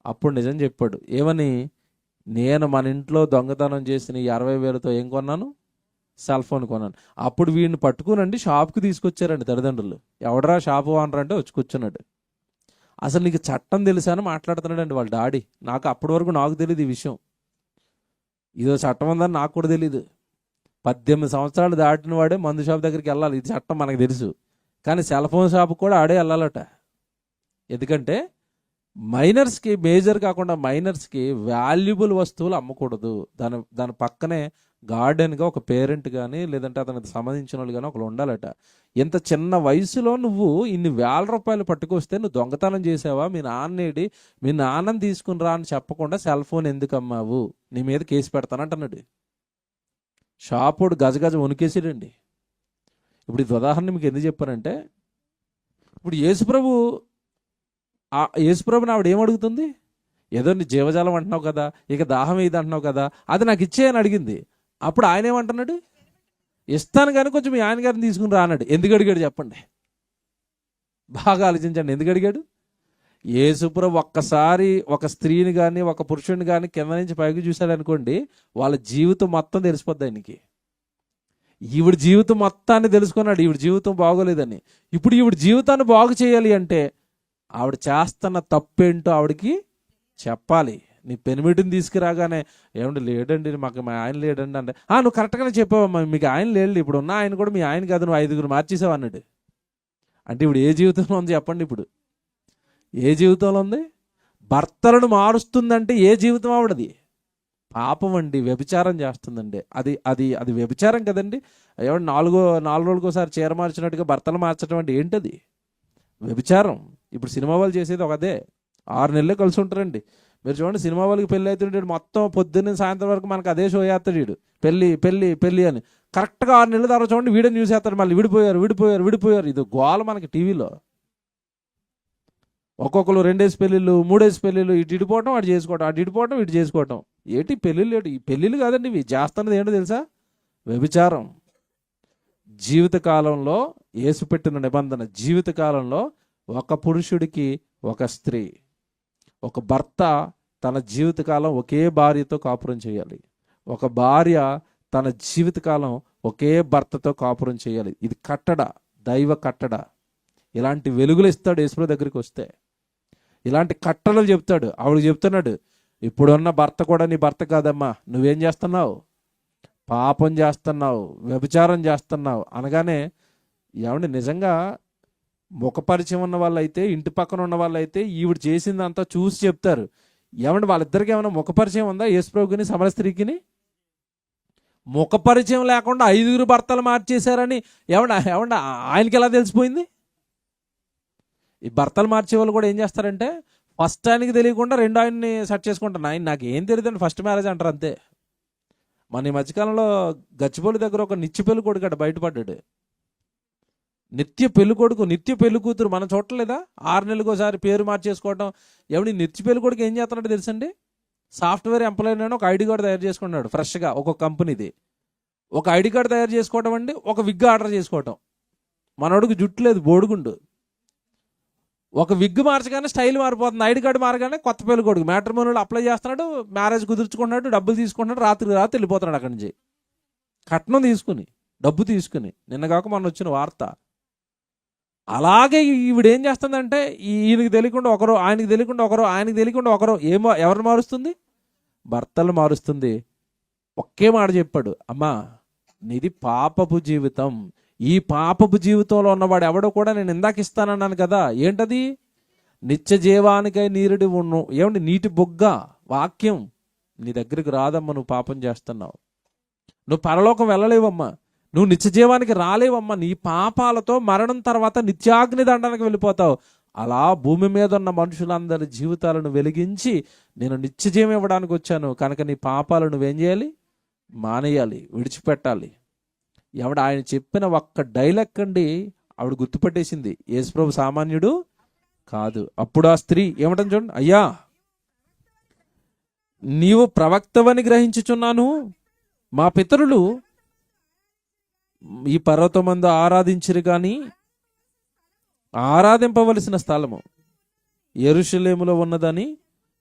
Speaker 1: అప్పుడు నిజం చెప్పాడు. ఏమని? నేను మన ఇంట్లో దొంగతనం చేసిన ఈ 60,000తో ఏం కొన్నాను? సెల్ ఫోన్ కొన్నాను. అప్పుడు వీడిని పట్టుకునండి షాప్కి తీసుకొచ్చారండి తల్లిదండ్రులు. ఎవడరా షాపు ఓనర్ అంటే వచ్చి కూర్చున్నాడు. అసలు నీకు చట్టం తెలుసా అని మాట్లాడుతున్నాడండి వాళ్ళ డాడీ. అప్పటి వరకు నాకు తెలియదు ఈ విషయం. ఇదో చట్టం ఉందని నాకు కూడా తెలీదు. 18 సంవత్సరాలు దాటిన వాడే మందు షాప్ దగ్గరికి వెళ్ళాలి, ఇది చట్టం మనకు తెలుసు. కానీ సెల్ ఫోన్ షాప్ కూడా ఆడే వెళ్ళాలట. ఎందుకంటే మైనర్స్కి, మేజర్ కాకుండా మైనర్స్కి వాల్యుబుల్ వస్తువులు అమ్మకూడదు. దాని పక్కనే గార్డెన్గా ఒక పేరెంట్ కానీ లేదంటే అతనికి సంబంధించిన వాళ్ళు కానీ ఒకళ్ళు ఉండాలట. ఇంత చిన్న వయసులో నువ్వు ఇన్ని వేల రూపాయలు పట్టుకొస్తే నువ్వు దొంగతనం చేసావా? మీ నాన్నేడి, మీ నాన్నని తీసుకుని రా అని చెప్పకుండా సెల్ ఫోన్ ఎందుకు అమ్మావు? నీ మీద కేసు పెడతానంటున్నాడు. షాపోడు గజగజ వణికేసాడండి. ఇప్పుడు ఇది ఉదాహరణ మీకు ఎందుకు చెప్పానంటే, ఇప్పుడు యేసుప్రభుని ఆవిడ ఏమడుగుతుంది? ఏదో నీ జీవజాలం అంటున్నావు కదా, ఇక దాహం ఇది అంటున్నావు కదా, అది నాకు ఇచ్చేయని అడిగింది. అప్పుడు ఆయన ఏమంటున్నాడు? ఇస్తాను కానీ కొంచెం మీ ఆయన గారిని తీసుకుని రా అన్నాడు. ఎందుకు అడిగాడు చెప్పండి? బాగా ఆలోచించండి. ఎందుకు అడిగాడు? యేసుప్రభు ఒక్కసారి ఒక స్త్రీని కానీ ఒక పురుషుని కానీ కింద నుంచి పైకి చూశాడు అనుకోండి, వాళ్ళ జీవితం మొత్తం తెలిసిపోద్ది ఆయనకి. ఈవిడ జీవితం మొత్తాన్ని తెలుసుకున్నాడు, ఈవిడ జీవితం బాగోలేదని. ఇప్పుడు ఈవిడ జీవితాన్ని బాగు చేయాలి అంటే ఆవిడ చేస్తున్న తప్పేంటో ఆవిడకి చెప్పాలి. నీ పెనిమిటిని తీసుకురాగానే ఏమంటే లేడండి, మాకు మా ఆయన లేడండి అంటే, నువ్వు కరెక్ట్గానే చెప్పావమ్మా, మీకు ఆయన లేడు, ఇప్పుడు ఉన్న ఆయన కూడా మీ ఆయన కాదు, నువ్వు 5 మార్చేసావు అన్నాడు. అంటే ఇప్పుడు ఏ జీవితంలో ఉంది చెప్పండి? ఇప్పుడు ఏ జీవితంలో ఉంది? భర్తలను మారుస్తుందంటే ఏ జీవితం ఆవిడది? పాపం అండి, వ్యభిచారం చేస్తుందండి. అది వ్యభిచారం కదండి. ఏమంటే 4 రోజులకోసారి చీర మార్చినట్టుగా భర్తలు మార్చడం అంటే ఏంటది? వ్యభిచారం. ఇప్పుడు సినిమా వాళ్ళు చేసేది అదే. 6 నెలలే కలిసి ఉంటారండి. మీరు చూడండి, సినిమా వాళ్ళకి పెళ్ళి అవుతుంటాడు, మొత్తం పొద్దున్న సాయంత్రం వరకు మనకు అదే షో చేస్తాడు వీడు, పెళ్ళి పెళ్ళి పెళ్ళి అని. కరెక్ట్గా 6 నెలల తర్వాత చూడండి వీడియో న్యూస్ చేస్తాడు, మళ్ళీ విడిపోయారు. ఇది గోల మనకి టీవీలో. ఒక్కొక్కరు 2 పెళ్ళిళ్ళు 3 పెళ్ళిళ్ళు, ఇటు ఇడిపోవటం అటు చేసుకోవటం, అటు ఇడిపోవటం ఇటు చేసుకోవటం. ఏంటి పెళ్ళిళ్ళు? ఈ పెళ్ళిళ్ళు కాదండి ఇవి. చేస్తున్నది ఏంటో తెలుసా? వ్యభిచారం. జీవితకాలంలో యేసు పెట్టిన నిబంధన, జీవితకాలంలో ఒక పురుషుడికి ఒక స్త్రీ, ఒక భర్త తన జీవితకాలం ఒకే భార్యతో కాపురం చేయాలి. ఒక భార్య తన జీవితకాలం ఒకే భర్తతో కాపురం చేయాలి. ఇది కట్టడ, దైవ కట్టడ. ఇలాంటి వెలుగులు ఇస్తాడు యేసు దగ్గరికి వస్తే. ఇలాంటి కట్టడలు చెప్తాడు. ఆవిడకి చెప్తున్నాడు, ఇప్పుడున్న భర్త కూడా నీ భర్త కాదమ్మా, నువ్వేం చేస్తున్నావు? పాపం చేస్తున్నావు, వ్యభిచారం చేస్తున్నావు అనగానే, ఏమండి నిజంగా ముఖపరిచయం ఉన్న వాళ్ళైతే, ఇంటి పక్కన ఉన్న వాళ్ళైతే ఈవిడ చేసిందంతా చూసి చెప్తారు. ఏమండి వాళ్ళిద్దరికి ఏమైనా ముఖపరిచయం ఉందా? యేసుప్రభుని సమర స్త్రీకిని ముఖపరిచయం లేకుండా 5 భర్తలు మార్చేశారని ఏమండి ఆయనకి ఎలా తెలిసిపోయింది? ఈ భర్తలు మార్చే వాళ్ళు కూడా ఏం చేస్తారంటే, ఫస్ట్ ఆయనకి తెలియకుండా రెండో ఆయన్ని సెట్ చేసుకుంటాను. ఆయన నాకు ఏం తెలియదండి, ఫస్ట్ మ్యారేజ్ అంటారు అంతే. మన ఈ మధ్యకాలంలో గచ్చిబౌలి దగ్గర ఒక నిత్య పెళ్లి కొడుకు బయటపడ్డాడు. నిత్య పెళ్లి కొడుకు, నిత్య పెళ్లి కూతురు మనం చూడలేదా? 6 నెలలకు ఒకసారి పేరు మార్చేసుకోవటం. ఎవడి నిత్య పెళ్లి కొడుకు ఏం చేస్తున్నాడు తెలుసండి? సాఫ్ట్వేర్ ఎంప్లాయీ ఒక ఐడి కార్డు తయారు చేసుకున్నాడు ఫ్రెష్గా, ఒక కంపెనీది. ఒక ఐడి కార్డు తయారు చేసుకోవటం అండి, ఒక విగ్ ఆర్డర్ చేసుకోవటం. మనోడికి జుట్టు లేదు, బోడుగుండు. ఒక విగ్ మార్చగానే స్టైల్ మారిపోతుంది, ఐడి కార్డు మారగానే కొత్త పెళ్లి కొడుకు మ్యాట్రిమోనీలో అప్లై చేస్తున్నాడు, మ్యారేజ్ కుదుర్చుకుంటున్నాడు, డబ్బులు తీసుకుంటున్నాడు, రాత్రి వెళ్ళిపోతున్నాడు అక్కడి నుంచి కట్నం తీసుకుని, డబ్బు తీసుకుని. నిన్నగాక మొన్న వచ్చిన వార్త. అలాగే ఈవిడేం చేస్తుందంటే ఈయనకి తెలియకుండా ఒకరు, ఆయనకి తెలియకుండా ఒకరు, ఆయనకి తెలియకుండా ఒకరు ఎవరిని మారుస్తుంది? భర్తలు మారుస్తుంది. ఒకే మాట చెప్పాడు, అమ్మా నీది పాపపు జీవితం, ఈ పాపపు జీవితంలో ఉన్నవాడు ఎవడో కూడా నేను ఇందాక ఇస్తానన్నాను కదా, ఏంటది? నిత్య జీవానికై నీరుడి ఉన్ను. ఏమండి? నీటి బొగ్గ వాక్యం నీ దగ్గరికి రాదమ్మా, నువ్వు పాపం చేస్తున్నావు, నువ్వు పరలోకం వెళ్ళలేవమ్మా, నువ్వు నిత్య జీవానికి రాలేవమ్మా, నీ పాపాలతో మరణం తర్వాత నిత్యాగ్ని దండానికి వెళ్ళిపోతావు. అలా భూమి మీద ఉన్న మనుషులందరి జీవితాలను వెలిగించి నేను నిత్య జీవం ఇవ్వడానికి వచ్చాను, కనుక నీ పాపాలు నువ్వేం చేయాలి? మానేయాలి, విడిచిపెట్టాలి. ఆయన చెప్పిన ఒక్క డైలాగ్ అండి ఆవిడ గుర్తుపట్టేసింది, యేసుప్రభు సామాన్యుడు కాదు. అప్పుడు ఆ స్త్రీ ఏమంటుంది చూడండి, అయ్యా నీవు ప్రవక్తవని గ్రహించుచున్నాను, మా పితరులు ఈ పర్వతమందు ఆరాధించిరు కానీ ఆరాధింపవలసిన స్థలము యెరూషలేములో ఉన్నదని.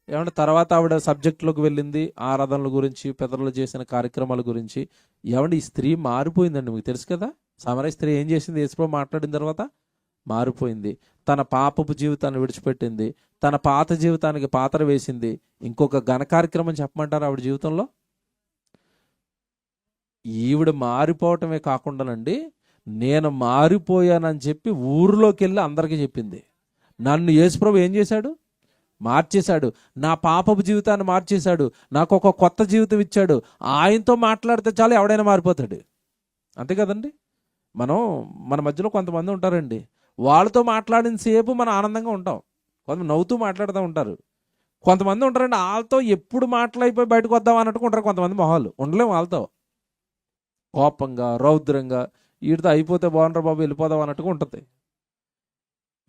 Speaker 1: ఏమంటే తర్వాత ఆవిడ సబ్జెక్టులోకి వెళ్ళింది, ఆరాధనల గురించి, పితరులు చేసిన కార్యక్రమాల గురించి. ఏమంటే ఈ స్త్రీ మారిపోయిందండి, మీకు తెలుసు కదా. సమరయ స్త్రీ ఏం చేసింది? యేసుప్రభు మాట్లాడిన తర్వాత మారిపోయింది. తన పాపపు జీవితాన్ని విడిచిపెట్టింది, తన పాత జీవితానికి పాత్ర వేసింది. ఇంకొక ఘన కార్యక్రమం చెప్పమంటారు ఆవిడ జీవితంలో? ఈవిడ మారిపోవటమే కాకుండానండి, నేను మారిపోయానని చెప్పి ఊరిలోకి వెళ్ళి అందరికీ చెప్పింది. నన్ను యేసుప్రభు ఏం చేశాడు? మార్చేశాడు, నా పాపపు జీవితాన్ని మార్చేశాడు, నాకు ఒక కొత్త జీవితం ఇచ్చాడు. ఆయనతో మాట్లాడితే చాలు ఎవడైనా మారిపోతాడు, అంతే కదండి. మన మధ్యలో కొంతమంది ఉంటారండి, వాళ్ళతో మాట్లాడిన సేపు మనం ఆనందంగా ఉంటాం, కొంతమంది నవ్వుతూ మాట్లాడుతూ ఉంటారు. కొంతమంది ఉంటారండి, వాళ్ళతో ఎప్పుడు మాట్లాడిపోయి బయటకు వద్దాం అన్నట్టుగా ఉంటారు కొంతమంది మొహాలు. ఉండలేము వాళ్ళతో, కోపంగా రౌద్రంగా, వీటితో అయిపోతే బాగుంటారు బాబు వెళ్ళిపోదాం అన్నట్టుగా ఉంటుంది.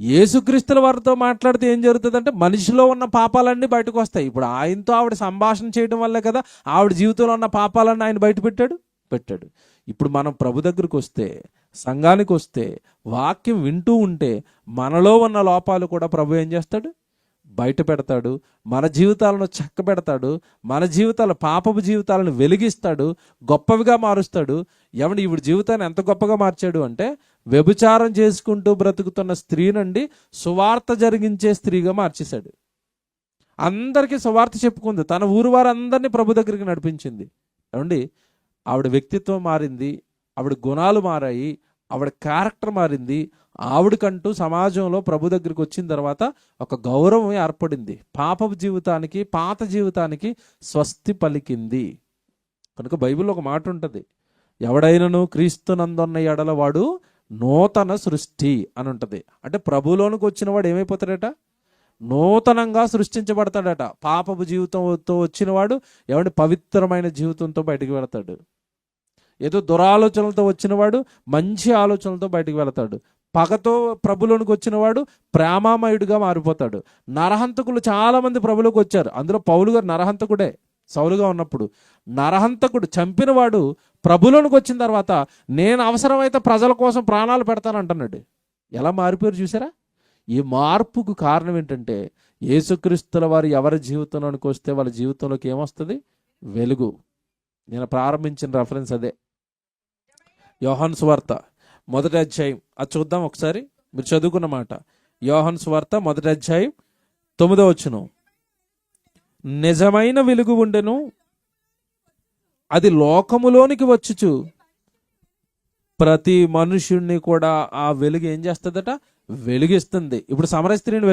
Speaker 1: యేసుక్రీస్తుల వారితో మాట్లాడితే ఏం జరుగుతుందంటే మనిషిలో ఉన్న పాపాలన్నీ బయటకు వస్తాయి. ఇప్పుడు ఆయనతో ఆవిడ సంభాషణ చేయడం వల్లే కదా ఆవిడ జీవితంలో ఉన్న పాపాలన్నీ ఆయన బయట పెట్టాడు. ఇప్పుడు మనం ప్రభు దగ్గరికి వస్తే, సంఘానికి వస్తే, వాక్యం వింటూ ఉంటే మనలో ఉన్న లోపాలు కూడా ప్రభు ఏం చేస్తాడు? బయట పెడతాడు. మన జీవితాలను చక్కబెడతాడు, మన జీవితాల పాపపు జీవితాలను వెలిగిస్తాడు, గొప్పవిగా మారుస్తాడు. ఏమంటే ఈవిడ జీవితాన్ని ఎంత గొప్పగా మార్చాడు అంటే, వ్యభిచారం చేసుకుంటూ బ్రతుకుతున్న స్త్రీ నుండి సువార్త జరిగించే స్త్రీగా మార్చేశాడు. అందరికీ సువార్త చెప్పుకుంది, తన ఊరు వారందరినీ ప్రభు దగ్గరికి నడిపించింది. ఏమండి ఆవిడ వ్యక్తిత్వం మారింది, ఆవిడ గుణాలు మారాయి, ఆవిడ క్యారెక్టర్ మారింది. ఆవిడకంటూ సమాజంలో ప్రభు దగ్గరికి వచ్చిన తర్వాత ఒక గౌరవం ఏర్పడింది. పాపపు జీవితానికి, పాత జీవితానికి స్వస్తి పలికింది. కనుక బైబిల్లో ఒక మాట ఉంటుంది, ఎవడైనను క్రీస్తునందున్న ఎడల వాడు నూతన సృష్టి అని ఉంటుంది. అంటే ప్రభులోనికి వచ్చిన వాడు ఏమైపోతాడట? నూతనంగా సృష్టించబడతాడట. పాపపు జీవితంతో వచ్చినవాడు ఏమంటే పవిత్రమైన జీవితంతో బయటికి వెళతాడు. ఏదో దురాలోచనలతో వచ్చినవాడు మంచి ఆలోచనలతో బయటికి వెళతాడు. పగతో ప్రభులోనికి వచ్చినవాడు ప్రేమామయుడిగా మారిపోతాడు. నరహంతకులు చాలామంది ప్రభులోకి వచ్చారు, అందులో పౌలు గారు నరహంతకుడే. సౌలుగా ఉన్నప్పుడు నరహంతకుడు చంపినవాడు ప్రభులోనికి వచ్చిన తర్వాత నేను అవసరమైతే ప్రజల కోసం ప్రాణాలు పెడతానంటున్నాడు. ఎలా మారిపోయారు చూసారా? ఈ మార్పుకు కారణం ఏంటంటే యేసుక్రీస్తుల వారు ఎవరి జీవితంలోనికి వస్తే వాళ్ళ జీవితంలోకి ఏమొస్తుంది? వెలుగు. నేను ప్రారంభించిన రెఫరెన్స్ అదే, యోహాను సువార్త 1వ అధ్యాయం. అది చూద్దాం ఒకసారి, మీరు చదువుకున్న మాట. యోహాను సువార్త 1వ అధ్యాయం 9వ వచనం. నిజమైన వెలుగు ఉండెను, అది లోకములోనికి వచ్చుచు ప్రతి మనుషుణ్ణి కూడా ఆ వెలుగు ఏం చేస్తుందట? వెలిగిస్తుంది. ఇప్పుడు సమరయ స్త్రీని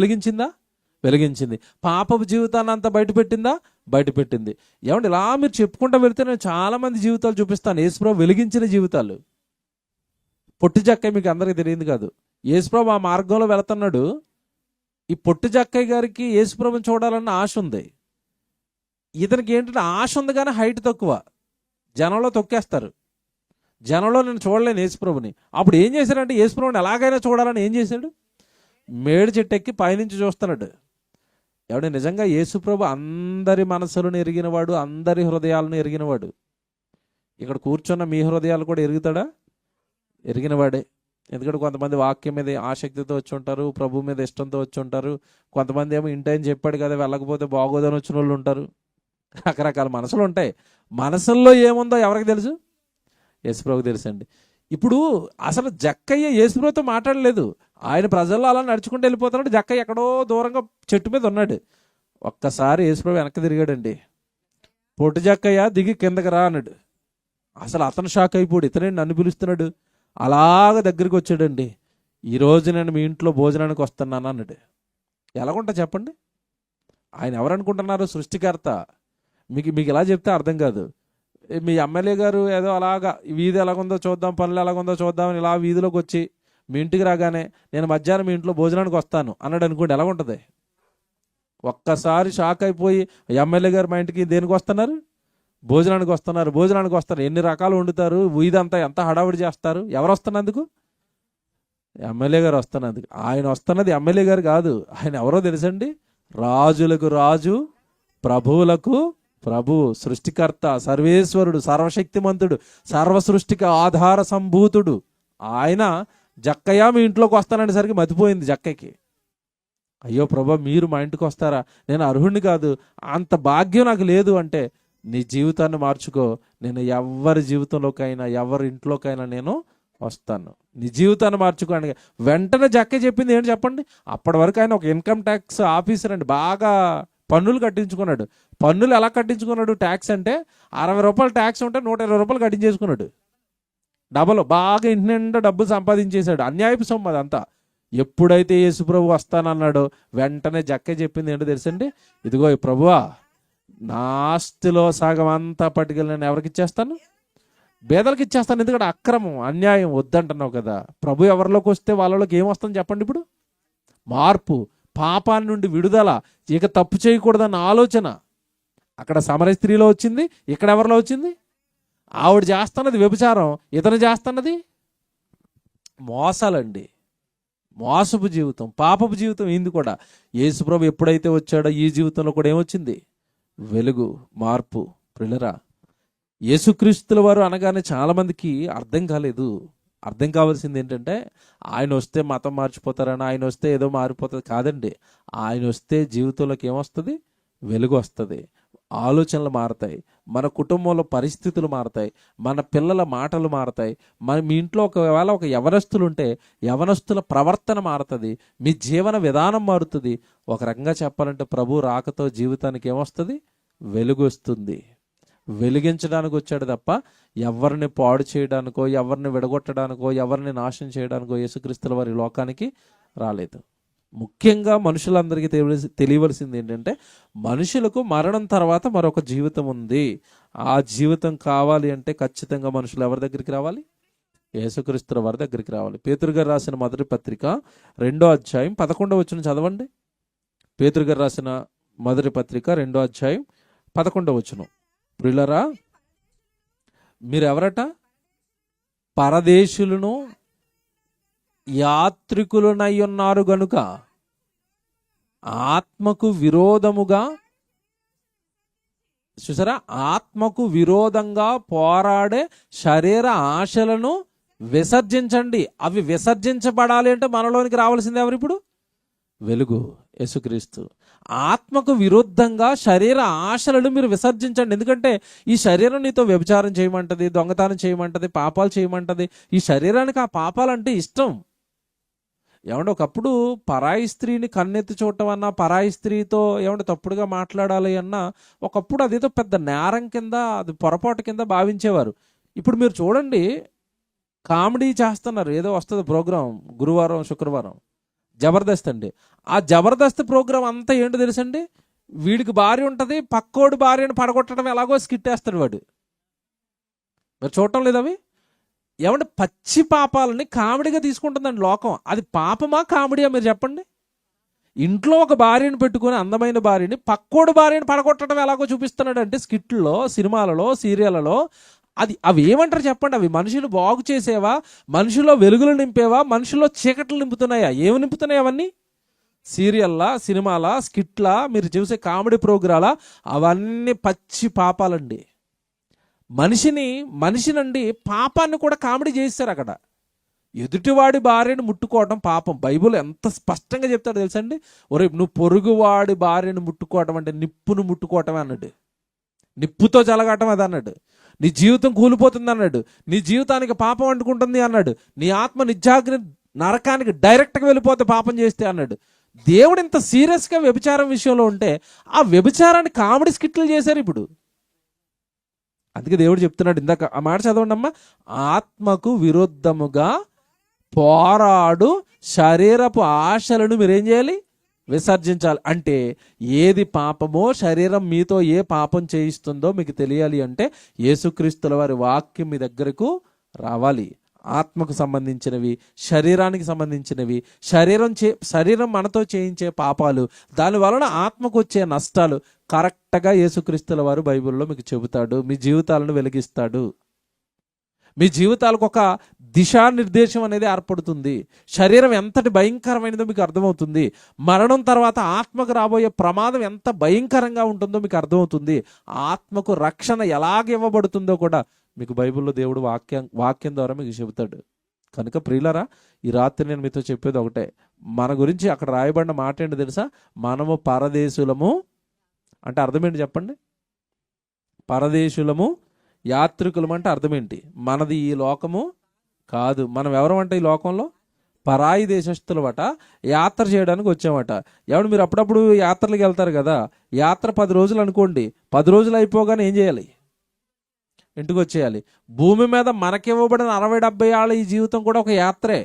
Speaker 1: వెలిగించింది. పాపపు జీవితాన్ని అంతా బయటపెట్టిందా? బయటపెట్టింది. ఏమంటే ఇలా మీరు చెప్పుకుంటూ వెళితే నేను చాలా మంది జీవితాలు చూపిస్తాను, యేసుప్రభు వెలిగించిన జీవితాలు. పొట్టి జక్కయ్య మీకు అందరికీ తెలియదు కాదు, యేసుప్రభు ఆ మార్గంలో వెళుతున్నాడు. ఈ పొట్టి జక్కయ్య గారికి యేసుప్రభుని చూడాలన్న ఆశ ఉంది. ఇతనికి ఏంటంటే ఆశ ఉంది కానీ హైట్ తక్కువ, జనంలో తొక్కేస్తారు. జనంలో నేను చూడలేను యేసుప్రభుని. అప్పుడు ఏం చేశాడంటే యేసుప్రభుని ఎలాగైనా చూడాలని ఏం చేశాడు? మేడి చెట్టు ఎక్కి పైనుంచి చూస్తున్నాడు. ఎవడు నిజంగా యేసుప్రభు అందరి మనసులను ఎరిగినవాడు, అందరి హృదయాలను ఎరిగినవాడు. ఇక్కడ కూర్చున్న మీ హృదయాలు కూడా ఎరుగుతాడా? ఎరిగినవాడే. ఎందుకంటే కొంతమంది వాక్యం మీద ఆసక్తితో వచ్చి ఉంటారు, ప్రభు మీద ఇష్టంతో వచ్చి ఉంటారు. కొంతమంది ఏమో ఇంటైం చెప్పాడు కదా వెళ్ళకపోతే బాగోదని వచ్చిన వాళ్ళు ఉంటారు. రకరకాల మనసులు ఉంటాయి. మనసుల్లో ఏముందో ఎవరికి తెలుసు? యేసుప్రభుకు తెలుసండి. ఇప్పుడు అసలు జక్కయ్య యేసుప్రభుతో మాట్లాడలేదు. ఆయన ప్రజల్లో అలా నడుచుకుంటూ వెళ్ళిపోతున్నాడు. జక్కయ్య ఎక్కడో దూరంగా చెట్టు మీద ఉన్నాడు. ఒక్కసారి యేసుప్రభు వెనక్కి తిరిగాడండి. పొట్టు జక్కయ్య దిగి కిందకి రా అన్నాడు. అసలు అతను షాక్ అయిపోడు, ఇతనే నన్ను పిలుస్తున్నాడు. అలాగ దగ్గరికి వచ్చాడండి. ఈరోజు నేను మీ ఇంట్లో భోజనానికి వస్తున్నాను అన్నాడు. ఎలాగుంటా చెప్పండి? ఆయన ఎవరనుకుంటున్నారు? సృష్టికర్త. మీకు ఇలా చెప్తే అర్థం కాదు. మీ ఎమ్మెల్యే గారు ఏదో అలాగా వీధి ఎలాగుందో చూద్దాం, పనులు ఎలాగుందో చూద్దామని ఇలా వీధిలోకి వచ్చి మీ ఇంటికి రాగానే నేను మధ్యాహ్నం మీ ఇంట్లో భోజనానికి వస్తాను అన్నాడు అనుకోండి, ఎలా ఉంటుంది? ఒక్కసారి షాక్ అయిపోయి ఎమ్మెల్యే గారు మా ఇంటికి దేనికి వస్తున్నారు? భోజనానికి వస్తారు. ఎన్ని రకాలు వండుతారు, వీధంతా ఎంత హడావిడి చేస్తారు. ఎవరు వస్తున్నందుకు? ఎమ్మెల్యే గారు వస్తున్నందుకు. ఆయన వస్తున్నది ఎమ్మెల్యే గారు కాదు. ఆయన ఎవరో తెలుసండి? రాజులకు రాజు, ప్రభువులకు ప్రభు, సృష్టికర్త, సర్వేశ్వరుడు, సర్వశక్తిమంతుడు, సర్వ సృష్టికి ఆధార సంభూతుడు. ఆయన జక్కయ్య మీ ఇంట్లోకి వస్తాననేసరికి మతిపోయింది జక్కయ్యకి. అయ్యో ప్రభా, మీరు మా ఇంటికి వస్తారా? నేను అర్హుణ్ణి కాదు, అంత భాగ్యం నాకు లేదు అంటే, నీ జీవితాన్ని మార్చుకో, నేను ఎవరి జీవితంలోకైనా ఎవరి ఇంట్లోకైనా నేను వస్తాను, నీ జీవితాన్ని మార్చుకోండి. వెంటనే జక్కయ్య చెప్పింది ఏంటి చెప్పండి? అప్పటి వరకు ఆయన ఒక ఇన్కమ్ ట్యాక్స్ ఆఫీసర్ అండి, బాగా పన్నులు కట్టించుకున్నాడు. పన్నులు ఎలా కట్టించుకున్నాడు? ట్యాక్స్ అంటే 60 రూపాయలు ట్యాక్స్ ఉంటే 120 రూపాయలు కట్టించేసుకున్నాడు. డబల్, బాగా ఇంటి నిండా డబ్బులు సంపాదించేశాడు. అన్యాయపు సొమ్ము అదంతా. ఎప్పుడైతే యేసుప్రభు వస్తానన్నాడో వెంటనే జక్కయ్య చెప్పింది ఏంటో తెలుసండి? ఇదిగో ఈ ప్రభువా, నా ఆస్తిలో సగం అంతా పట్టుకెళ్ళి నేను ఎవరికి ఇచ్చేస్తాను? పేదలకు ఇచ్చేస్తాను. ఎందుకంటే అక్రమం, అన్యాయం వద్దంటున్నావు కదా. ప్రభు ఎవరిలోకి వస్తే వాళ్ళలోకి ఏమొస్తుంది చెప్పండి? ఇప్పుడు మార్పు, పాపాన్ని నుండి విడుదల, ఇక తప్పు చేయకూడదన్న ఆలోచన. అక్కడ సమరయ స్త్రీలో వచ్చింది, ఇక్కడ ఎవరిలో వచ్చింది? ఆవిడ చేస్తున్నది వ్యభిచారం, ఇతను చేస్తున్నది మోసాలండి. మోసపు జీవితం, పాపపు జీవితం. ఇది కూడా యేసుప్రభు ఎప్పుడైతే వచ్చాడో ఈ జీవితంలో కూడా ఏమొచ్చింది? వెలుగు, మార్పు. ప్రియులారా, యేసుక్రీస్తుల వారు అనగానే చాలా మందికి అర్థం కాలేదు. అర్థం కావాల్సింది ఏంటంటే, ఆయన వస్తే మతం మార్చిపోతారని, ఆయన వస్తే ఏదో మారిపోతుంది కాదండి. ఆయన వస్తే జీవితంలోకి ఏమొస్తుంది? వెలుగు వస్తుంది, ఆలోచనలు మారతాయి, మన కుటుంబంలో పరిస్థితులు మారతాయి, మన పిల్లల మాటలు మారతాయి. మీ ఇంట్లో ఒకవేళ ఒక యవనస్తులు ఉంటే యవనస్తుల ప్రవర్తన మారుతుంది, మీ జీవన విధానం మారుతుంది. ఒక రకంగా చెప్పాలంటే ప్రభు రాకతో జీవితానికి ఏమొస్తుంది? వెలుగు వస్తుంది. వెలిగించడానికి వచ్చాడు తప్ప ఎవరిని పాడు చేయడానికో, ఎవరిని విడగొట్టడానికో, ఎవరిని నాశనం చేయడానికో యేసుక్రీస్తుల వారి లోకానికి రాలేదు. ముఖ్యంగా మనుషులందరికీ తెలియవలసింది ఏంటంటే, మనుషులకు మరణం తర్వాత మరొక జీవితం ఉంది. ఆ జీవితం కావాలి అంటే ఖచ్చితంగా మనుషులు ఎవరి దగ్గరికి రావాలి? యేసుక్రీస్తుల వారి దగ్గరికి రావాలి. పేతురు గారు రాసిన మొదటి పత్రిక 2వ అధ్యాయం 11వ వచనం చదవండి. పేతురు గారు రాసిన మొదటి పత్రిక 2వ అధ్యాయం 11వ వచనం. ప్రియులారా, మీరెవరట? పరదేశులను యాత్రికులనై ఉన్నారు గనుక ఆత్మకు విరోధముగా, చూసారా, ఆత్మకు విరోధంగా పోరాడే శరీర ఆశలను విసర్జించండి. అవి విసర్జించబడాలి అంటే మనలోనికి రావాల్సింది ఎవరు? ఇప్పుడు వెలుగు, యేసుక్రీస్తు. ఆత్మకు విరుద్ధంగా శరీర ఆశలను మీరు విసర్జించండి. ఎందుకంటే ఈ శరీరం నీతో వ్యభిచారం చేయమంటది, దొంగతనం చేయమంటది, పాపాలు చేయమంటది. ఈ శరీరానికి ఆ పాపాలంటే ఇష్టం. ఏమంటే ఒకప్పుడు పరాయి స్త్రీని కన్నెత్తి చూడటం అన్నా, పరాయి స్త్రీతో ఏమంటే తప్పుడుగా మాట్లాడాలి అన్నా ఒకప్పుడు అదేదో పెద్ద నేరం కింద, అది పొరపాటు కింద భావించేవారు. ఇప్పుడు మీరు చూడండి, కామెడీ చేస్తున్నారు. ఏదో వస్తుంది ప్రోగ్రాం గురువారం శుక్రవారం, జబర్దస్త్ అండి. ఆ జబర్దస్త్ ప్రోగ్రాం అంతా ఏంటో తెలుసండి? వీడికి భార్య ఉంటుంది, పక్కోడు భార్యను పడగొట్టడం ఎలాగో స్కిట్ వేస్తాడు వాడు. మీరు చూడటం లేదు అవి? ఏమంటే పచ్చి పాపాలని కామెడీగా తీసుకుంటుందండి లోకం. అది పాపమా కామెడీయా మీరు చెప్పండి? ఇంట్లో ఒక భార్యను పెట్టుకుని, అందమైన భార్యని, పక్కోడు భార్యను పడగొట్టడం ఎలాగో చూపిస్తున్నాడు అంటే స్కిట్లో, సినిమాలలో, సీరియళ్లలో. అవి ఏమంటారు చెప్పండి? అవి మనుషులు బాగు చేసేవా? మనుషుల్లో వెలుగులు నింపేవా? మనుషుల్లో చీకట్లు నింపుతున్నాయా? ఏమి నింపుతున్నాయి అవన్నీ? సీరియల్లా, సినిమాలా, స్కిట్లా, మీరు చూసే కామెడీ ప్రోగ్రాలా? అవన్నీ పచ్చి పాపాలండి. మనిషినండి పాపాన్ని కూడా కామెడీ చేస్తారు అక్కడ. ఎదుటివాడి భార్యను ముట్టుకోవడం పాపం. బైబిల్ ఎంత స్పష్టంగా చెప్తాడో తెలుసండి. ఒరే నువ్వు పొరుగువాడి భార్యను ముట్టుకోవడం అంటే నిప్పును ముట్టుకోవటమే అన్నాడు. నిప్పుతో జలగటం అది అన్నాడు. నీ జీవితం కూలిపోతుంది అన్నాడు. నీ జీవితానికి పాపం అంటుకుంటుంది అన్నాడు. నీ ఆత్మ నిజాగ్ని నరకానికి డైరెక్ట్గా వెళ్ళిపోతే పాపం చేస్తే అన్నాడు. దేవుడు ఇంత సీరియస్గా వ్యభిచారం విషయంలో ఉంటే ఆ వ్యభిచారాన్ని కామెడీ స్కిట్లు చేశారు ఇప్పుడు. అందుకే దేవుడు చెప్తున్నాడు, ఇందాక ఆ మాట చదవండి అమ్మా, ఆత్మకు విరుద్ధముగా పోరాడు శరీరపు ఆశలను మీరేం చేయాలి? విసర్జించాలి. అంటే ఏది పాపమో, శరీరం మీతో ఏ పాపం చేయిస్తుందో మీకు తెలియాలి అంటే యేసుక్రీస్తుల వారి వాక్యం మీ దగ్గరకు రావాలి. ఆత్మకు సంబంధించినవి, శరీరానికి సంబంధించినవి, శరీరం మనతో చేయించే పాపాలు, దాని వలన ఆత్మకు వచ్చే నష్టాలు కరెక్ట్గా యేసుక్రీస్తుల వారు బైబిల్లో మీకు చెబుతాడు. మీ జీవితాలను వెలిగిస్తాడు. మీ జీవితాలకు ఒక దిశానిర్దేశం అనేది ఏర్పడుతుంది. శరీరం ఎంతటి భయంకరమైనదో మీకు అర్థమవుతుంది. మరణం తర్వాత ఆత్మకు రాబోయే ప్రమాదం ఎంత భయంకరంగా ఉంటుందో మీకు అర్థమవుతుంది. ఆత్మకు రక్షణ ఎలాగ ఇవ్వబడుతుందో కూడా మీకు బైబిల్లో దేవుడు వాక్యం ద్వారా మీకు చెబుతాడు. కనుక ప్రియులారా, ఈ రాత్రి నేను మీతో చెప్పేది ఒకటే. మన గురించి అక్కడ రాయబడిన మాట ఏంటి తెలుసా? మనము పరదేశులము అంటే అర్థం ఏంటి చెప్పండి? పరదేశులము, యాత్రికులం అంటే అర్థం ఏంటి? మనది ఈ లోకము కాదు. మనం ఎవరమంటే ఈ లోకంలో పరాయి దేశస్తులమట, యాత్ర చేయడానికి వచ్చామట. ఎవడు మీరు అప్పుడప్పుడు యాత్రలకు వెళ్తారు కదా, యాత్ర 10 రోజులు అనుకోండి. 10 రోజులు అయిపోగానే ఏం చేయాలి? ఇంటికి వచ్చేయాలి. భూమి మీద మనకివ్వబడిన 60-70 ఏళ్ళ ఈ జీవితం కూడా ఒక యాత్రే.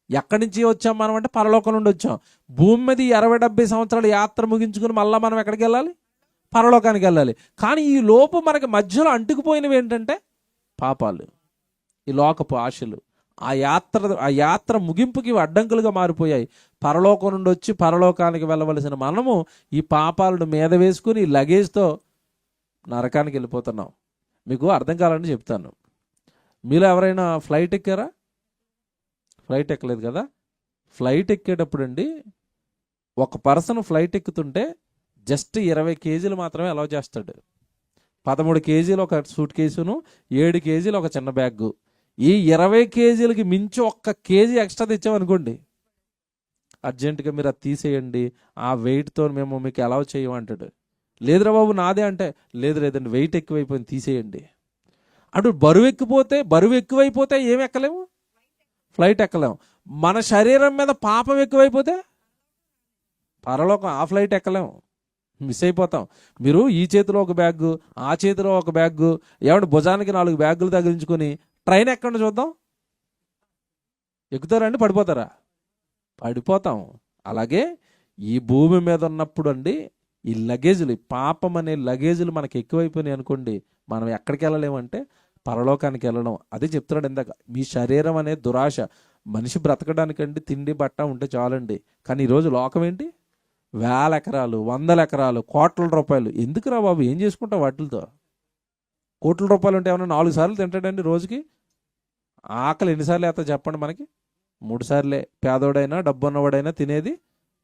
Speaker 1: ఎక్కడి నుంచి వచ్చాం మనం అంటే పరలోకం నుండి వచ్చాం. భూమి మీద ఈ 60-70 సంవత్సరాల యాత్ర ముగించుకుని మళ్ళీ మనం ఎక్కడికి వెళ్ళాలి? పరలోకానికి వెళ్ళాలి. కానీ ఈ లోపు మనకి మధ్యలో అంటుకుపోయినవి ఏంటంటే పాపాలు, ఈ లోకపు ఆశలు. ఆ యాత్ర ముగింపుకి అడ్డంకులుగా మారిపోయాయి. పరలోకం నుండి వచ్చి పరలోకానికి వెళ్ళవలసిన మనము ఈ పాపాలను మీద వేసుకుని ఈ లగేజ్తో నరకానికి వెళ్ళిపోతున్నాం. మీకు అర్థం కావాలని చెప్తాను. మీలో ఎవరైనా ఫ్లైట్ ఎక్కారా? ఫ్లైట్ ఎక్కలేదు కదా. ఫ్లైట్ ఎక్కేటప్పుడు అండి, ఒక పర్సన్ ఫ్లైట్ ఎక్కుతుంటే జస్ట్ 20 కేజీలు మాత్రమే అలౌ చేస్తాడు. 13 కేజీలు ఒక సూట్ కేసును, 7 కేజీలు ఒక చిన్న బ్యాగ్. ఈ 20 కేజీలకి మించి 1 కేజీ ఎక్స్ట్రా తెచ్చామనుకోండి, అర్జెంటుగా మీరు అది తీసేయండి, ఆ వెయిట్తో మేము మీకు అలౌ చేయమంటాడు. లేదురా బాబు నాదే అంటే, లేదండి వెయిట్ ఎక్కువైపోయింది తీసేయండి. అటు బరువు ఎక్కువైపోతే ఏమి ఎక్కలేము? ఫ్లైట్ ఎక్కలేము. మన శరీరం మీద పాపం ఎక్కువైపోతే పరలోకం ఆ ఫ్లైట్ ఎక్కలేము, మిస్ అయిపోతాం. మీరు ఈ చేతిలో ఒక బ్యాగ్, ఆ చేతిలో ఒక బ్యాగ్, ఏమంటే భుజానికి 4 బ్యాగులు తగిలించుకొని ట్రైన్ ఎక్కండి చూద్దాం. ఎక్కుతారండి? పడిపోతారా? పడిపోతాం. అలాగే ఈ భూమి మీద ఉన్నప్పుడు అండి, ఈ లగేజులు, పాపం అనే లగేజులు మనకి ఎక్కువైపోయినాయి అనుకోండి, మనం ఎక్కడికి వెళ్ళలేమంటే పరలోకానికి వెళ్ళడం. అదే చెప్తున్నాడు ఇందాక, మీ శరీరం అనే దురాశ. మనిషి బ్రతకడానికండి తిండి బట్ట ఉంటే చాలండి. కానీ ఈరోజు లోకం ఏంటి? 1000 ఎకరాలు, 100 ఎకరాలు, కోట్ల రూపాయలు. ఎందుకురా బాబు, ఏం చేసుకుంటావు వాటితో? కోట్ల రూపాయలు ఉంటే ఏమన్నా 4 సార్లు తింటాడండి రోజుకి? ఆకలి ఎన్నిసార్లు వేస్తా చెప్పండి మనకి? 3 సార్లే. పేదోడైనా డబ్బున్నవాడైనా తినేది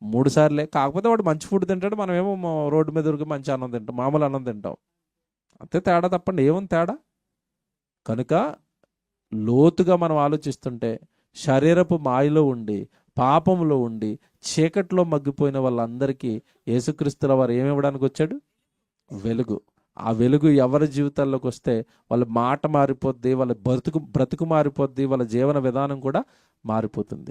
Speaker 1: 3 సార్లే. కాకపోతే వాడు మంచి ఫుడ్ తింటాడు, మనమేమో రోడ్డు మీద దొరికి మంచి అన్నం తింటాం, మామూలు అన్నం తింటాం. అంతే తేడా తప్పండి, ఏముంది తేడా? కనుక లోతుగా మనం ఆలోచిస్తుంటే శరీరపు మాయలో ఉండి, పాపంలో ఉండి, చీకట్లో మగ్గిపోయిన వాళ్ళందరికీ యేసుక్రీస్తుల వారు ఏమివ్వడానికి వచ్చాడు? వెలుగు. ఆ వెలుగు ఎవరి జీవితాల్లోకి వస్తే వాళ్ళ మాట మారిపోద్ది, వాళ్ళ బ్రతుకు మారిపోద్ది, వాళ్ళ జీవన విధానం కూడా మారిపోతుంది.